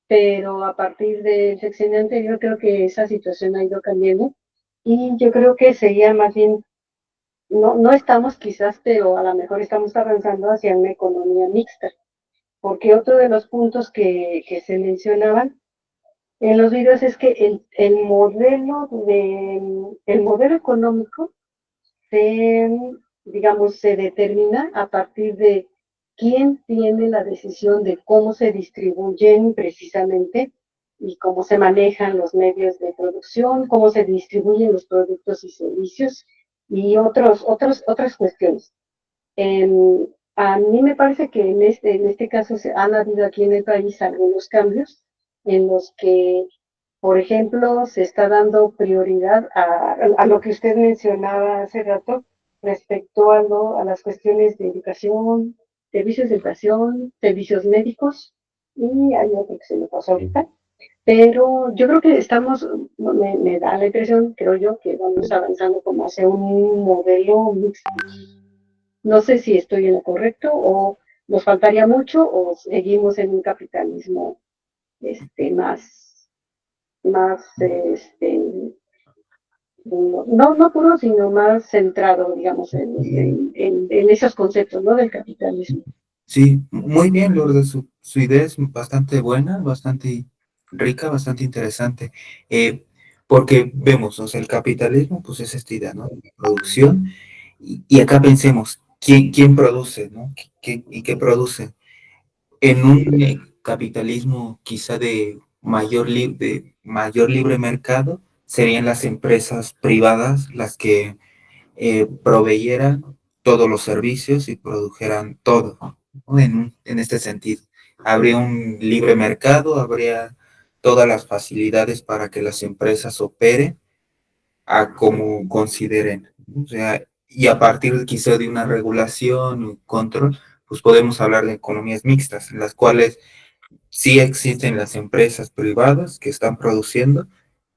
pero a partir del sexenio anterior creo que esa situación ha ido cambiando y yo creo que sería más bien, no estamos quizás, pero a lo mejor estamos avanzando hacia una economía mixta, porque otro de los puntos que se mencionaban en los videos es que el modelo económico se, digamos, se determina a partir de quién tiene la decisión de cómo se distribuyen precisamente y cómo se manejan los medios de producción, cómo se distribuyen los productos y servicios y otras cuestiones. A mí me parece que en este caso se han habido aquí en el país algunos cambios en los que, por ejemplo, se está dando prioridad a lo que usted mencionaba hace rato respecto a las cuestiones de educación, servicios de educación, servicios médicos, y hay otro que se me pasó ahorita. Pero yo creo que me da la impresión, creo yo, que vamos avanzando como hacia un modelo mixto. No sé si estoy en lo correcto o nos faltaría mucho o seguimos en un capitalismo más no puro, sino más centrado, digamos, en esos conceptos, ¿no? Del capitalismo. Sí, muy bien, Lourdes, su idea es bastante buena, bastante rica, bastante interesante, porque vemos, o sea, el capitalismo, pues es esta idea, ¿no? De producción, y acá pensemos, ¿quién produce, ¿no? ¿Y qué produce? En un capitalismo quizá de mayor libre mercado, serían las empresas privadas las que proveyeran todos los servicios y produjeran todo, ¿no? En este sentido. Habría un libre mercado, habría todas las facilidades para que las empresas operen a como consideren. O sea, y a partir quizá de una regulación, un control, pues podemos hablar de economías mixtas, en las cuales sí existen las empresas privadas que están produciendo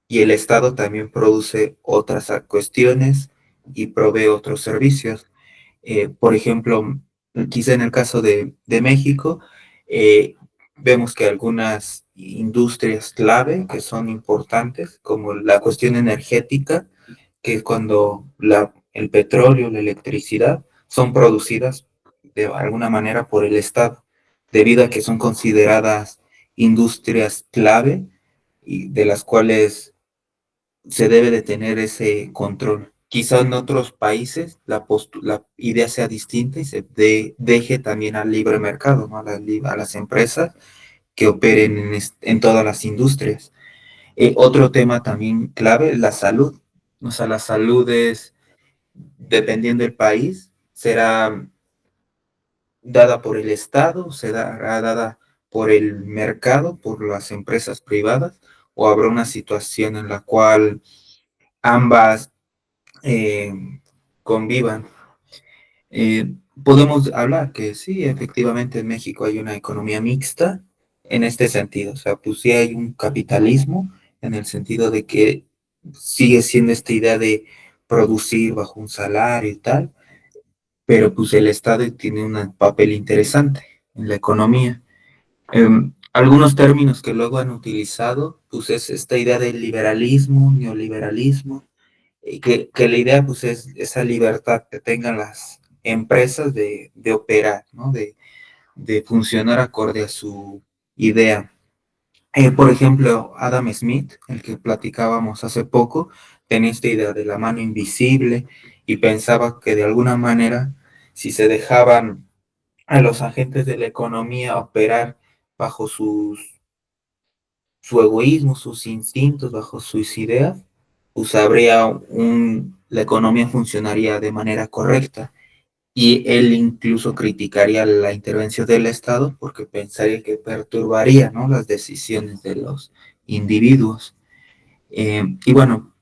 y el Estado también produce otras cuestiones y provee otros servicios. Por ejemplo, quizá en el caso de México, eh, vemos que algunas industrias clave que son importantes, como la cuestión energética, que es cuando el petróleo, la electricidad, son producidas de alguna manera por el Estado, debido a que son consideradas industrias clave y de las cuales se debe de tener ese control. Quizá en otros países la idea sea distinta y deje también al libre mercado, ¿no? A las empresas que operen en todas las industrias. Otro tema también clave, la salud. O sea, la salud es, dependiendo del país, será dada por el Estado, será dada por el mercado, por las empresas privadas, o habrá una situación en la cual ambas eh, convivan. Podemos hablar que sí, efectivamente en México hay una economía mixta en este sentido, o sea, pues sí hay un capitalismo en el sentido de que sigue siendo esta idea de producir bajo un salario y tal, pero pues el Estado tiene un papel interesante en la economía. Algunos términos que luego han utilizado, pues es esta idea del liberalismo, neoliberalismo, y que la idea pues es esa libertad que tengan las empresas de operar, ¿no? De funcionar acorde a su idea. Por ejemplo, Adam Smith, el que platicábamos hace poco, tenía esta idea de la mano invisible y pensaba que de alguna manera, si se dejaban a los agentes de la economía operar bajo su egoísmo, sus instintos, bajo sus ideas, pues la economía funcionaría de manera correcta. Y él incluso criticaría la intervención del Estado porque pensaría que perturbaría, ¿no? Las decisiones de los individuos. Y bueno,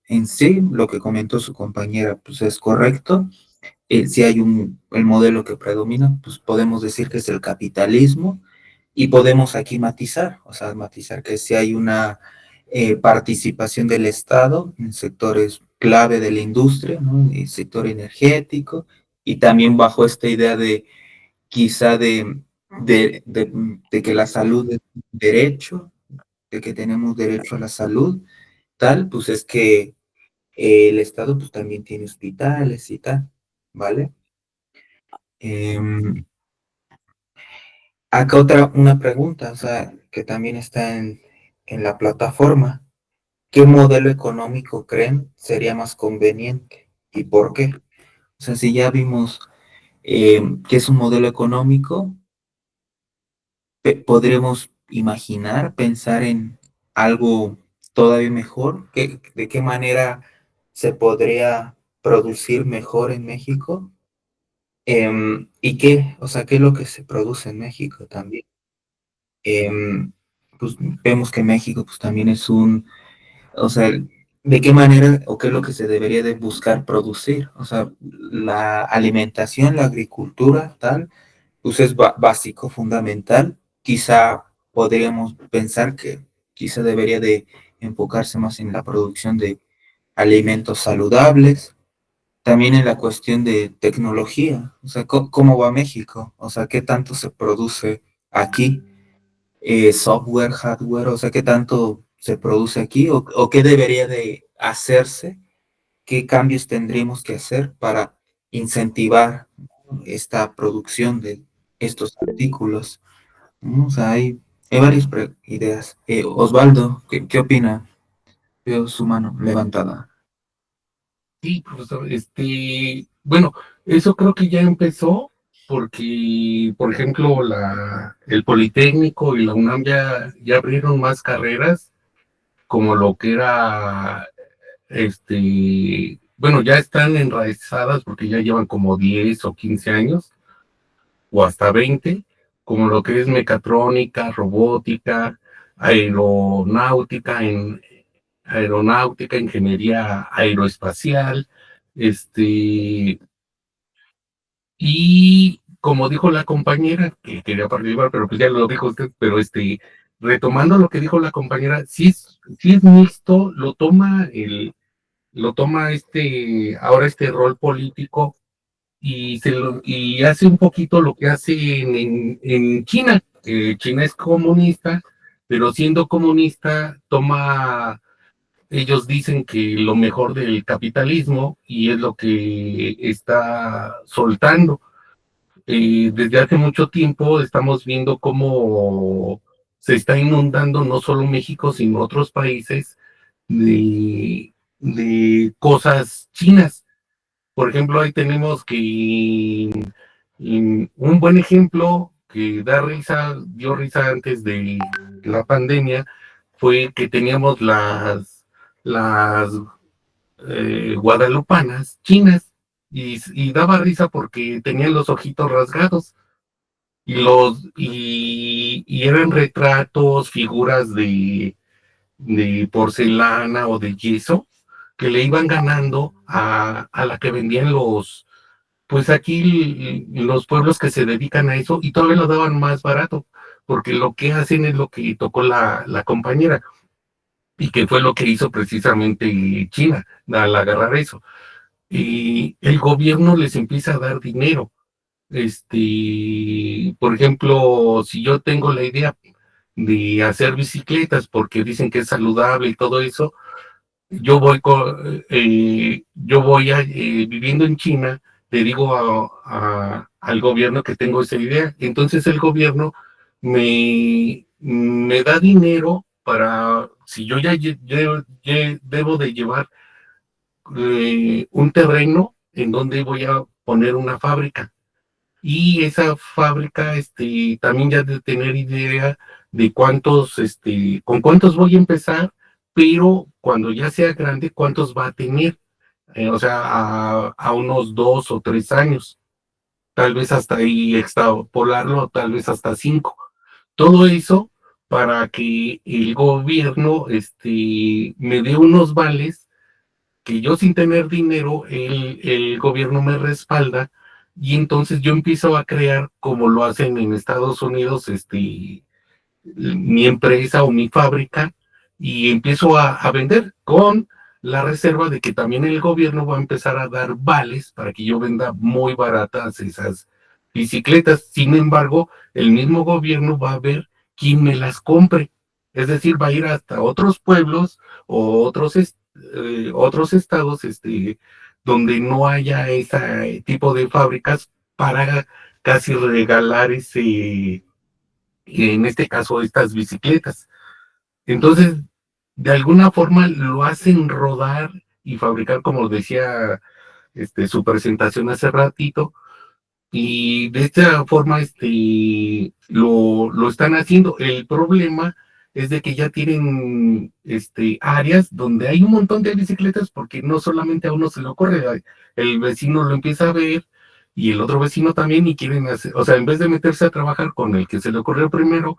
en sí, lo que comentó su compañera, pues es correcto. Si hay el modelo que predomina, pues podemos decir que es el capitalismo y podemos aquí matizar, o sea, matizar que si hay una participación del Estado en sectores clave de la industria, ¿no? El sector energético, y también bajo esta idea de quizá de que la salud es un derecho, de que tenemos derecho a la salud, tal, pues es que el Estado pues también tiene hospitales y tal, ¿vale? Em, Acá una pregunta, o sea, que también está en la plataforma. ¿Qué modelo económico creen sería más conveniente y por qué? O sea, si ya vimos que es un modelo económico, podremos imaginar, pensar en algo todavía mejor, de qué manera se podría producir mejor en México. ¿Y qué? O sea, ¿qué es lo que se produce en México también? Em, pues vemos que México pues también es o sea, ¿de qué manera o qué es lo que se debería de buscar producir? O sea, la alimentación, la agricultura, tal, pues es básico, fundamental. Quizá podríamos pensar que quizá debería de enfocarse más en la producción de alimentos saludables, también en la cuestión de tecnología, o sea, ¿cómo va México? O sea, ¿qué tanto se produce aquí? Software, hardware, o sea, ¿qué tanto se produce aquí? ¿O qué debería de hacerse? ¿Qué cambios tendríamos que hacer para incentivar esta producción de estos artículos? O sea, hay varias ideas. Osvaldo, ¿qué opina? Veo su mano levantada. Sí, profesor, bueno, eso creo que ya empezó porque, por ejemplo, el Politécnico y la UNAM ya abrieron más carreras, como lo que era, bueno, ya están enraizadas porque ya llevan como 10 o 15 años, o hasta 20, como lo que es mecatrónica, robótica, aeronáutica, ingeniería aeroespacial, este, y como dijo la compañera, que quería participar, pero pues ya lo dijo usted, pero retomando lo que dijo la compañera, sí es mixto, lo toma ahora este rol político y hace un poquito lo que hace en China. China es comunista, pero siendo comunista ellos dicen que lo mejor del capitalismo y es lo que está soltando. Desde hace mucho tiempo estamos viendo cómo se está inundando no solo México, sino otros países de cosas chinas. Por ejemplo, ahí tenemos que un buen ejemplo que dio risa antes de la pandemia, fue que teníamos las guadalupanas chinas y daba risa porque tenían los ojitos rasgados y eran retratos, figuras de porcelana o de yeso que le iban ganando a la que vendían pues aquí los pueblos que se dedican a eso y todavía lo daban más barato, porque lo que hacen es lo que tocó la compañera y que fue lo que hizo precisamente China al agarrar eso. Y el gobierno les empieza a dar dinero. Por ejemplo, si yo tengo la idea de hacer bicicletas porque dicen que es saludable y todo eso, viviendo en China, le digo al gobierno que tengo esa idea. Entonces el gobierno me da dinero para, si yo debo de llevar un terreno en donde voy a poner una fábrica. Y esa fábrica, también ya de tener idea de con cuántos voy a empezar, pero cuando ya sea grande, cuántos va a tener. O sea, a unos 2 o 3 años, tal vez hasta ahí extrapolarlo, tal vez hasta 5. Todo eso para que el gobierno, me dé unos vales que yo sin tener dinero, el gobierno me respalda y entonces yo empiezo a crear, como lo hacen en Estados Unidos, mi empresa o mi fábrica y empiezo a vender con la reserva de que también el gobierno va a empezar a dar vales para que yo venda muy baratas esas bicicletas. Sin embargo, el mismo gobierno va a ver quién me las compre. Es decir, va a ir hasta otros pueblos o otros estados donde no haya ese tipo de fábricas para casi regalar en este caso, estas bicicletas. Entonces, de alguna forma lo hacen rodar y fabricar, como decía su presentación hace ratito, Y de esta forma, lo están haciendo. El problema es de que ya tienen, áreas donde hay un montón de bicicletas, porque no solamente a uno se le ocurre, el vecino lo empieza a ver y el otro vecino también, y quieren hacer, o sea, en vez de meterse a trabajar con el que se le ocurrió primero,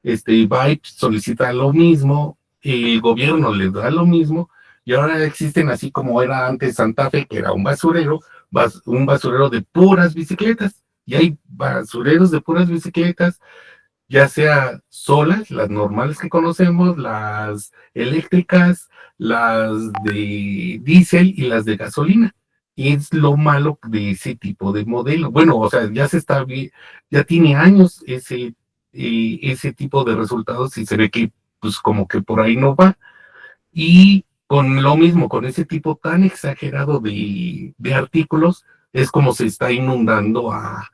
va y solicita lo mismo, el gobierno le da lo mismo, y ahora existen, así como era antes Santa Fe, que era un basurero, un basurero de puras bicicletas, y hay basureros de puras bicicletas, ya sea solas, las normales que conocemos, las eléctricas, las de diésel y las de gasolina. Y es lo malo de ese tipo de modelo. Bueno, o sea, ya tiene años ese tipo de resultados, y se ve que pues como que por ahí no va. Y con lo mismo, con ese tipo tan exagerado de artículos, es como se está inundando a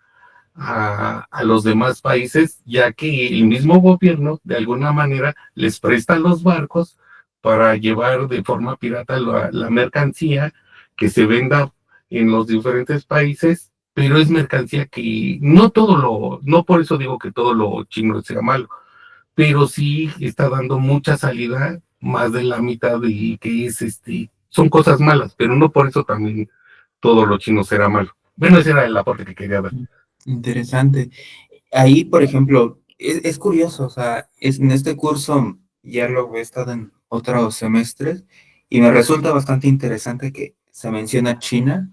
los demás países, ya que el mismo gobierno de alguna manera les presta los barcos para llevar de forma pirata la mercancía que se venda en los diferentes países, pero es mercancía que no por eso digo que todo lo chino sea malo, pero sí está dando mucha salida, más de la mitad, de que son cosas malas, pero no por eso también todo lo chino será malo. Bueno, ese era el aporte que quería dar. Interesante. Ahí, por ejemplo, es curioso, o sea, en este curso ya lo he estado en otros semestres y me resulta bastante interesante que se menciona China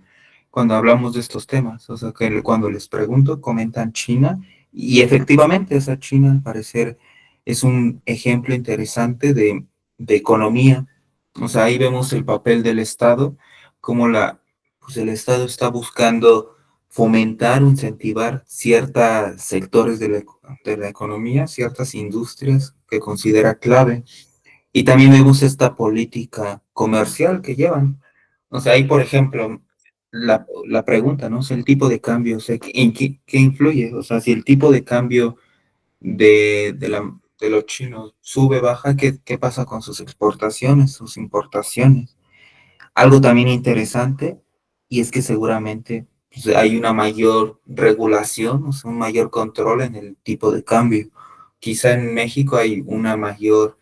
cuando hablamos de estos temas, o sea, que cuando les pregunto comentan China y efectivamente esa China al parecer es un ejemplo interesante de economía, o sea, ahí vemos el papel del Estado, como pues el Estado está buscando fomentar, incentivar ciertos sectores de la economía, ciertas industrias que considera clave. Y también vemos esta política comercial que llevan. O sea, ahí, por ejemplo, la pregunta, ¿no? O sea, el tipo de cambio, o sea, ¿en qué influye? O sea, si el tipo de cambio de los chinos sube, baja, ¿qué pasa con sus exportaciones, sus importaciones? Algo también interesante, y es que seguramente pues, hay una mayor regulación, o sea, un mayor control en el tipo de cambio. Quizá en México hay una mayor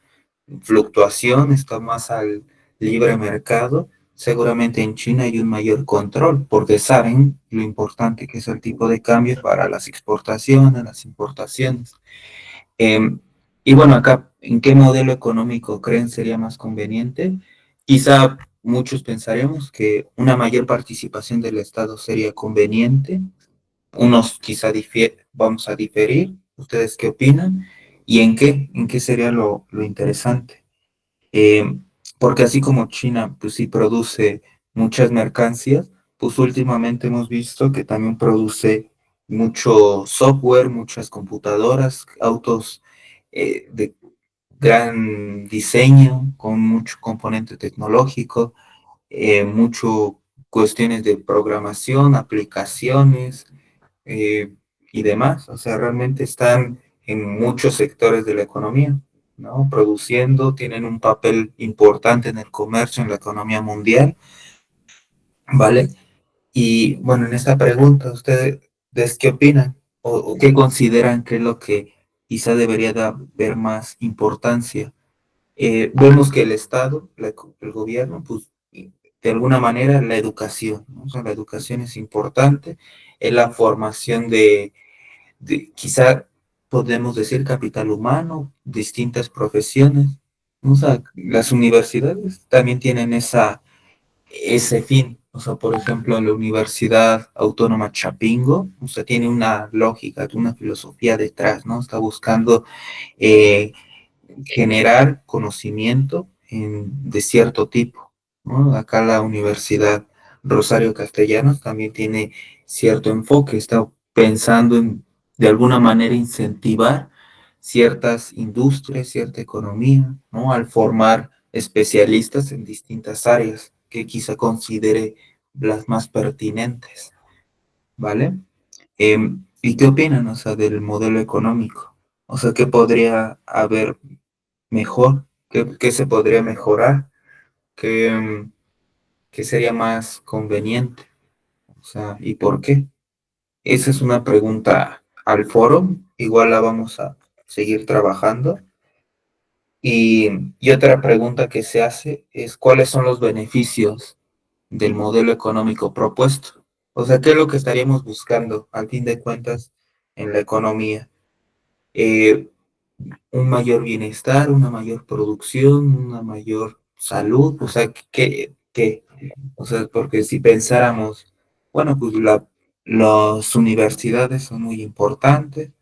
fluctuación, está más al libre mercado. Seguramente en China hay un mayor control, porque saben lo importante que es el tipo de cambio para las exportaciones, las importaciones. Em, y bueno, acá, ¿en qué modelo económico creen sería más conveniente? Quizá muchos pensaremos que una mayor participación del Estado sería conveniente. Unos quizá vamos a diferir. ¿Ustedes qué opinan? ¿Y en qué sería lo interesante? Porque así como China, pues sí produce muchas mercancías, pues últimamente hemos visto que también produce mucho software, muchas computadoras, autos de gran diseño, con mucho componente tecnológico, mucho cuestiones de programación, aplicaciones eh, y demás. O sea, realmente están en muchos sectores de la economía, ¿no? Produciendo, tienen un papel importante en el comercio, en la economía mundial, ¿vale? Y bueno, en esta pregunta, ¿ustedes qué opinan? ¿O qué consideran que es lo que quizá debería haber más importancia? Vemos que el Estado, el gobierno, pues de alguna manera la educación, ¿no? O sea, la educación es importante, es la formación quizá podemos decir capital humano, distintas profesiones, ¿no? O sea, las universidades también tienen ese fin. O sea, por ejemplo, la Universidad Autónoma Chapingo, o sea, tiene una lógica, una filosofía detrás, ¿no? Está buscando eh, generar conocimiento de cierto tipo, ¿no? Acá la Universidad Rosario Castellanos también tiene cierto enfoque, está pensando en, de alguna manera, incentivar ciertas industrias, cierta economía, ¿no? Al formar especialistas en distintas áreas que quizá considere las más pertinentes, ¿vale? ¿Y qué opinan, o sea, del modelo económico? O sea, ¿qué podría haber mejor? ¿Qué se podría mejorar? ¿Qué sería más conveniente? O sea, ¿y por qué? Esa es una pregunta al foro, igual la vamos a seguir trabajando. Y otra pregunta que se hace es, ¿cuáles son los beneficios del modelo económico propuesto? O sea, ¿qué es lo que estaríamos buscando, al fin de cuentas, en la economía? Eh, un mayor bienestar, una mayor producción, una mayor salud, o sea, ¿qué? O sea, porque si pensáramos, bueno, pues las universidades son muy importantes,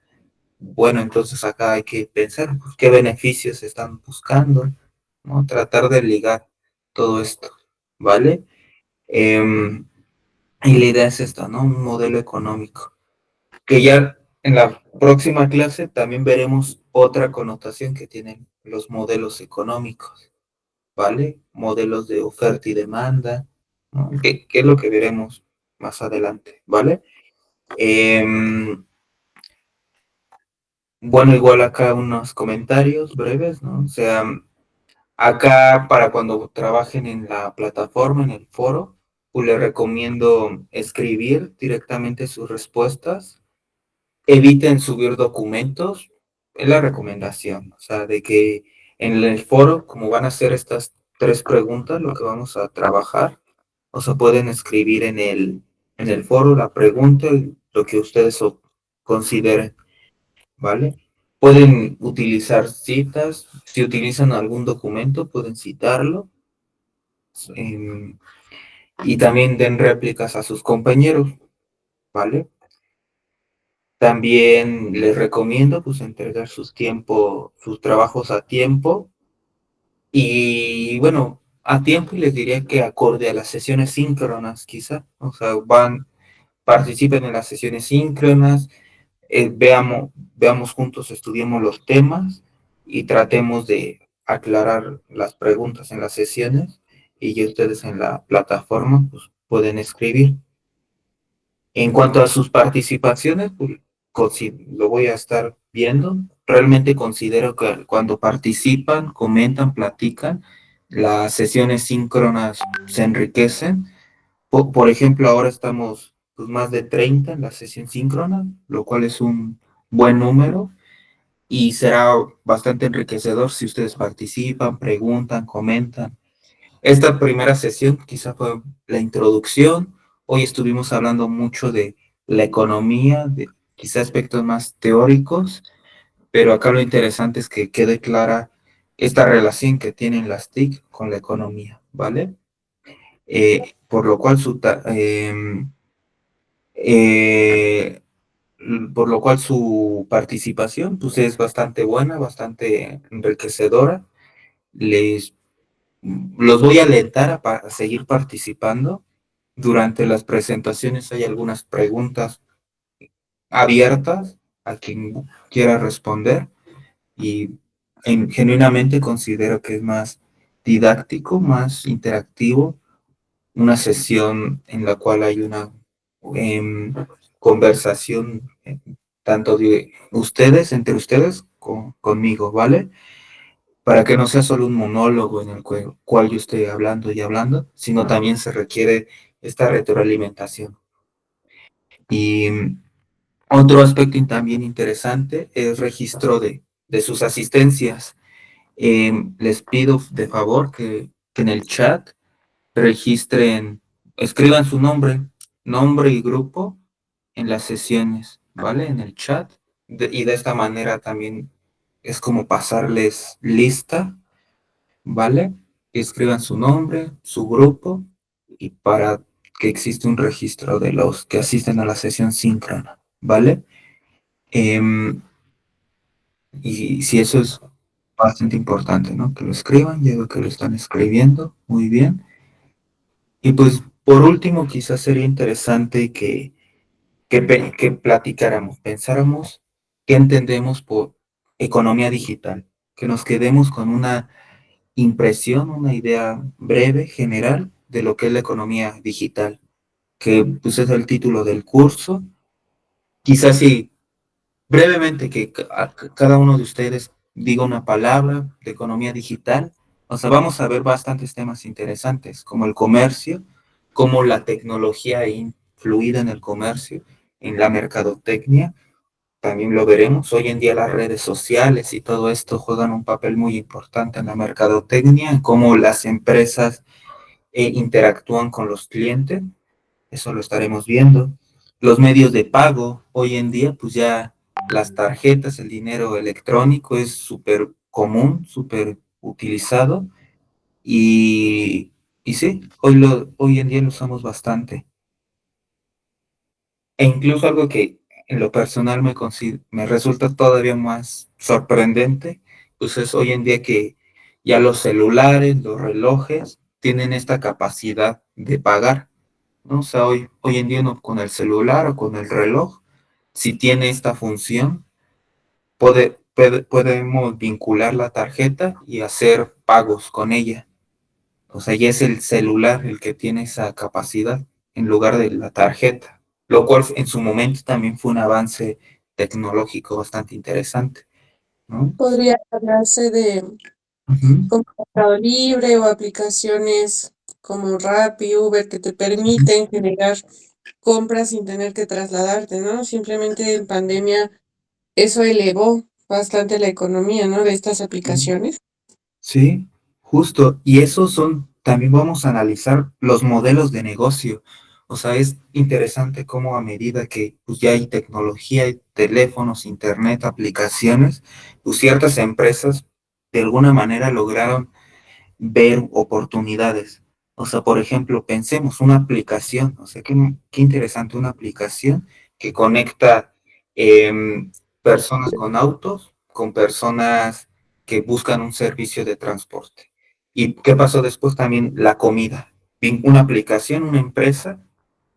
bueno, entonces acá hay que pensar pues, qué beneficios están buscando, ¿no? Tratar de ligar todo esto, ¿vale? Y la idea es esta, ¿no? Un modelo económico. Que ya en la próxima clase también veremos otra connotación que tienen los modelos económicos, ¿vale? Modelos de oferta y demanda, ¿no? ¿Qué es lo que veremos más adelante, ¿vale? Bueno, igual acá unos comentarios breves, ¿no? O sea, acá para cuando trabajen en la plataforma, en el foro, pues les recomiendo escribir directamente sus respuestas. Eviten subir documentos, es la recomendación, o sea, de que en el foro, como van a hacer estas 3 preguntas, lo que vamos a trabajar, o sea, pueden escribir en el foro la pregunta y lo que ustedes consideren, ¿vale? Pueden utilizar citas, si utilizan algún documento, pueden citarlo, em, y también den réplicas a sus compañeros, ¿vale? También les recomiendo pues entregar sus trabajos a tiempo y bueno, a tiempo y les diría que acorde a las sesiones síncronas quizá, o sea, participen en las sesiones síncronas, veamos juntos, estudiemos los temas y tratemos de aclarar las preguntas en las sesiones y ya ustedes en la plataforma pues pueden escribir. En cuanto a sus participaciones, pues lo voy a estar viendo. Realmente considero que cuando participan, comentan, platican, las sesiones síncronas se enriquecen. Por ejemplo, ahora estamos pues, más de 30 en la sesión síncrona, lo cual es un buen número y será bastante enriquecedor si ustedes participan, preguntan, comentan. Esta primera sesión quizá fue la introducción. Hoy estuvimos hablando mucho de la economía, de quizá aspectos más teóricos, pero acá lo interesante es que quede clara esta relación que tienen las TIC con la economía, ¿vale? Por lo cual eh, por lo cual su participación pues, es bastante buena, bastante enriquecedora. Les Los voy a alentar a seguir participando. Durante las presentaciones hay algunas preguntas abiertas a quien quiera responder y genuinamente considero que es más didáctico, más interactivo, una sesión en la cual hay una em, conversación tanto de ustedes, entre ustedes, conmigo, ¿vale? Para que no sea solo un monólogo en el cual yo esté hablando y hablando, sino también se requiere esta retroalimentación. Y otro aspecto también interesante es registro de sus asistencias. Les pido de favor que en el chat registren, escriban su nombre y grupo en las sesiones, ¿vale? En el chat. Y de esta manera también es como pasarles lista, ¿vale? Que escriban su nombre, su grupo, y para que exista un registro de los que asisten a la sesión síncrona, ¿vale? Y si eso es bastante importante, ¿no? Que lo escriban, yo veo que lo están escribiendo, muy bien. Y pues, por último, quizás sería interesante que platicáramos, pensáramos qué entendemos por economía digital, que nos quedemos con una impresión, una idea breve, general, de lo que es la economía digital, que pues es el título del curso. Quizás sí, brevemente, que cada uno de ustedes diga una palabra de economía digital. O sea, vamos a ver bastantes temas interesantes, como el comercio, cómo la tecnología ha influido en el comercio, en la mercadotecnia, también lo veremos. Hoy en día las redes sociales y todo esto juegan un papel muy importante en la mercadotecnia, en cómo las empresas interactúan con los clientes. Eso lo estaremos viendo. Los medios de pago, hoy en día, pues ya las tarjetas, el dinero electrónico es súper común, súper utilizado y sí, hoy en día lo usamos bastante. E incluso algo que en lo personal me resulta todavía más sorprendente, pues es hoy en día que ya los celulares, los relojes, tienen esta capacidad de pagar, ¿no? O sea, hoy en día uno con el celular o con el reloj, si tiene esta función, podemos vincular la tarjeta y hacer pagos con ella. O sea, ya es el celular el que tiene esa capacidad en lugar de la tarjeta, lo cual en su momento también fue un avance tecnológico bastante interesante, ¿no? Podría hablarse de Ujú. como Mercado Libre o aplicaciones como Rappi, Uber, que te permiten generar compras sin tener que trasladarte, ¿no? Simplemente en pandemia eso elevó bastante la economía, ¿no? De estas aplicaciones. Sí, justo. Y esos son, también vamos a analizar los modelos de negocio. O sea, es interesante cómo a medida que pues, ya hay tecnología, hay teléfonos, internet, aplicaciones, pues ciertas empresas de alguna manera lograron ver oportunidades. O sea, por ejemplo, pensemos una aplicación, o sea, qué interesante una aplicación que conecta personas con autos con personas que buscan un servicio de transporte. ¿Y qué pasó después? También la comida. Una aplicación, una empresa,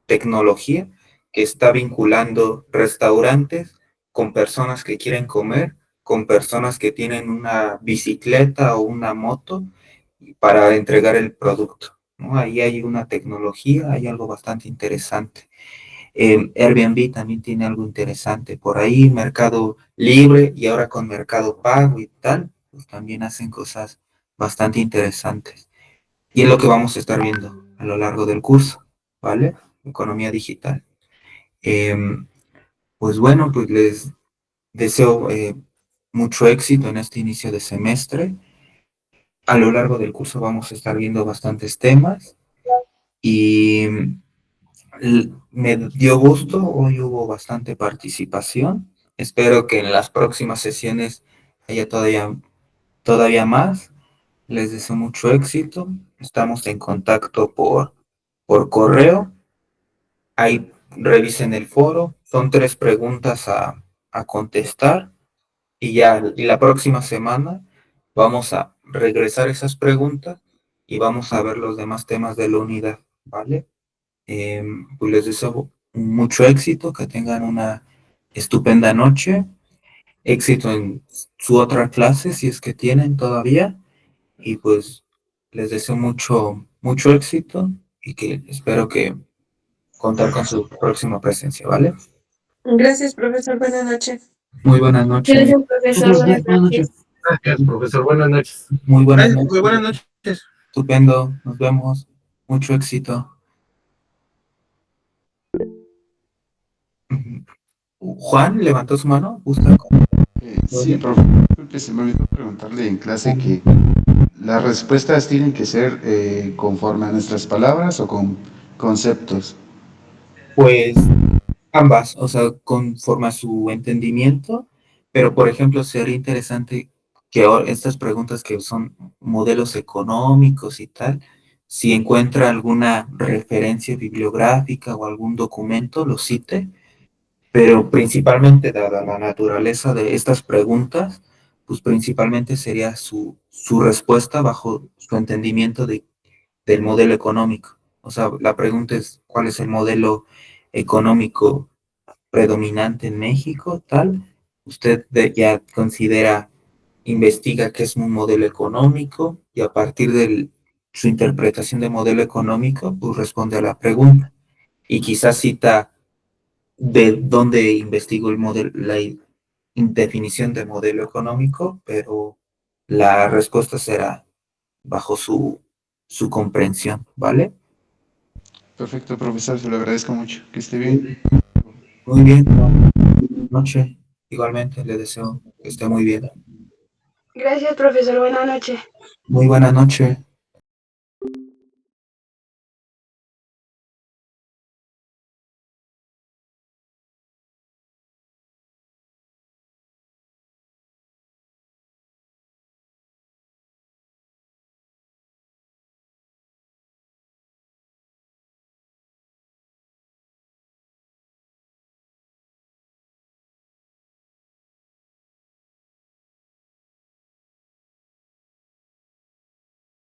tecnología, que está vinculando restaurantes con personas que quieren comer, con personas que tienen una bicicleta o una moto para entregar el producto, ¿no? Ahí hay una tecnología, hay algo bastante interesante. Airbnb también tiene algo interesante por ahí, Mercado Libre y ahora con Mercado Pago y tal, pues también hacen cosas bastante interesantes. Y es lo que vamos a estar viendo a lo largo del curso, ¿vale? Economía digital. Pues bueno, pues les deseo mucho éxito en este inicio de semestre. A lo largo del curso vamos a estar viendo bastantes temas y me dio gusto, hoy hubo bastante participación. Espero que en las próximas sesiones haya todavía más. Les deseo mucho éxito. Estamos en contacto por correo. Ahí revisen el foro. Son 3 preguntas a contestar. Y la próxima semana vamos a regresar esas preguntas y vamos a ver los demás temas de la unidad, ¿vale? Pues les deseo mucho éxito, que tengan una estupenda noche, éxito en su otra clase, si es que tienen todavía, y pues les deseo mucho éxito y que espero que contar con su próxima presencia, ¿vale? Gracias, profesor. Buenas noches. Muy buenas noches. Gracias, profesor. Buenas noches. Gracias, profesor. Buenas noches. Muy buenas Gracias, noches. buenas noches. Estupendo, nos vemos. Mucho éxito. Juan levantó su mano. ¿Gusta? Sí, profe, disculpe, se me olvidó preguntarle en clase que las respuestas tienen que ser conforme a nuestras palabras o con conceptos. Pues ambas, o sea, conforme a su entendimiento, pero por ejemplo, sería interesante que estas preguntas que son modelos económicos y tal, si encuentra alguna referencia bibliográfica o algún documento, lo cite, pero principalmente dada la naturaleza de estas preguntas, pues principalmente sería su respuesta bajo su entendimiento del modelo económico. O sea, la pregunta es, ¿cuál es el modelo económico predominante en México? Tal, usted ya considera, investiga qué es un modelo económico y a partir de su interpretación de modelo económico, pues responde a la pregunta. Y quizás cita de dónde investigó el modelo, la definición de modelo económico, pero la respuesta será bajo su comprensión, ¿vale? Perfecto, profesor, se lo agradezco mucho. Que esté bien. Muy bien. Buenas noches. Igualmente le deseo que esté muy bien. Gracias, profesor. Buenas noches. Muy buena noche.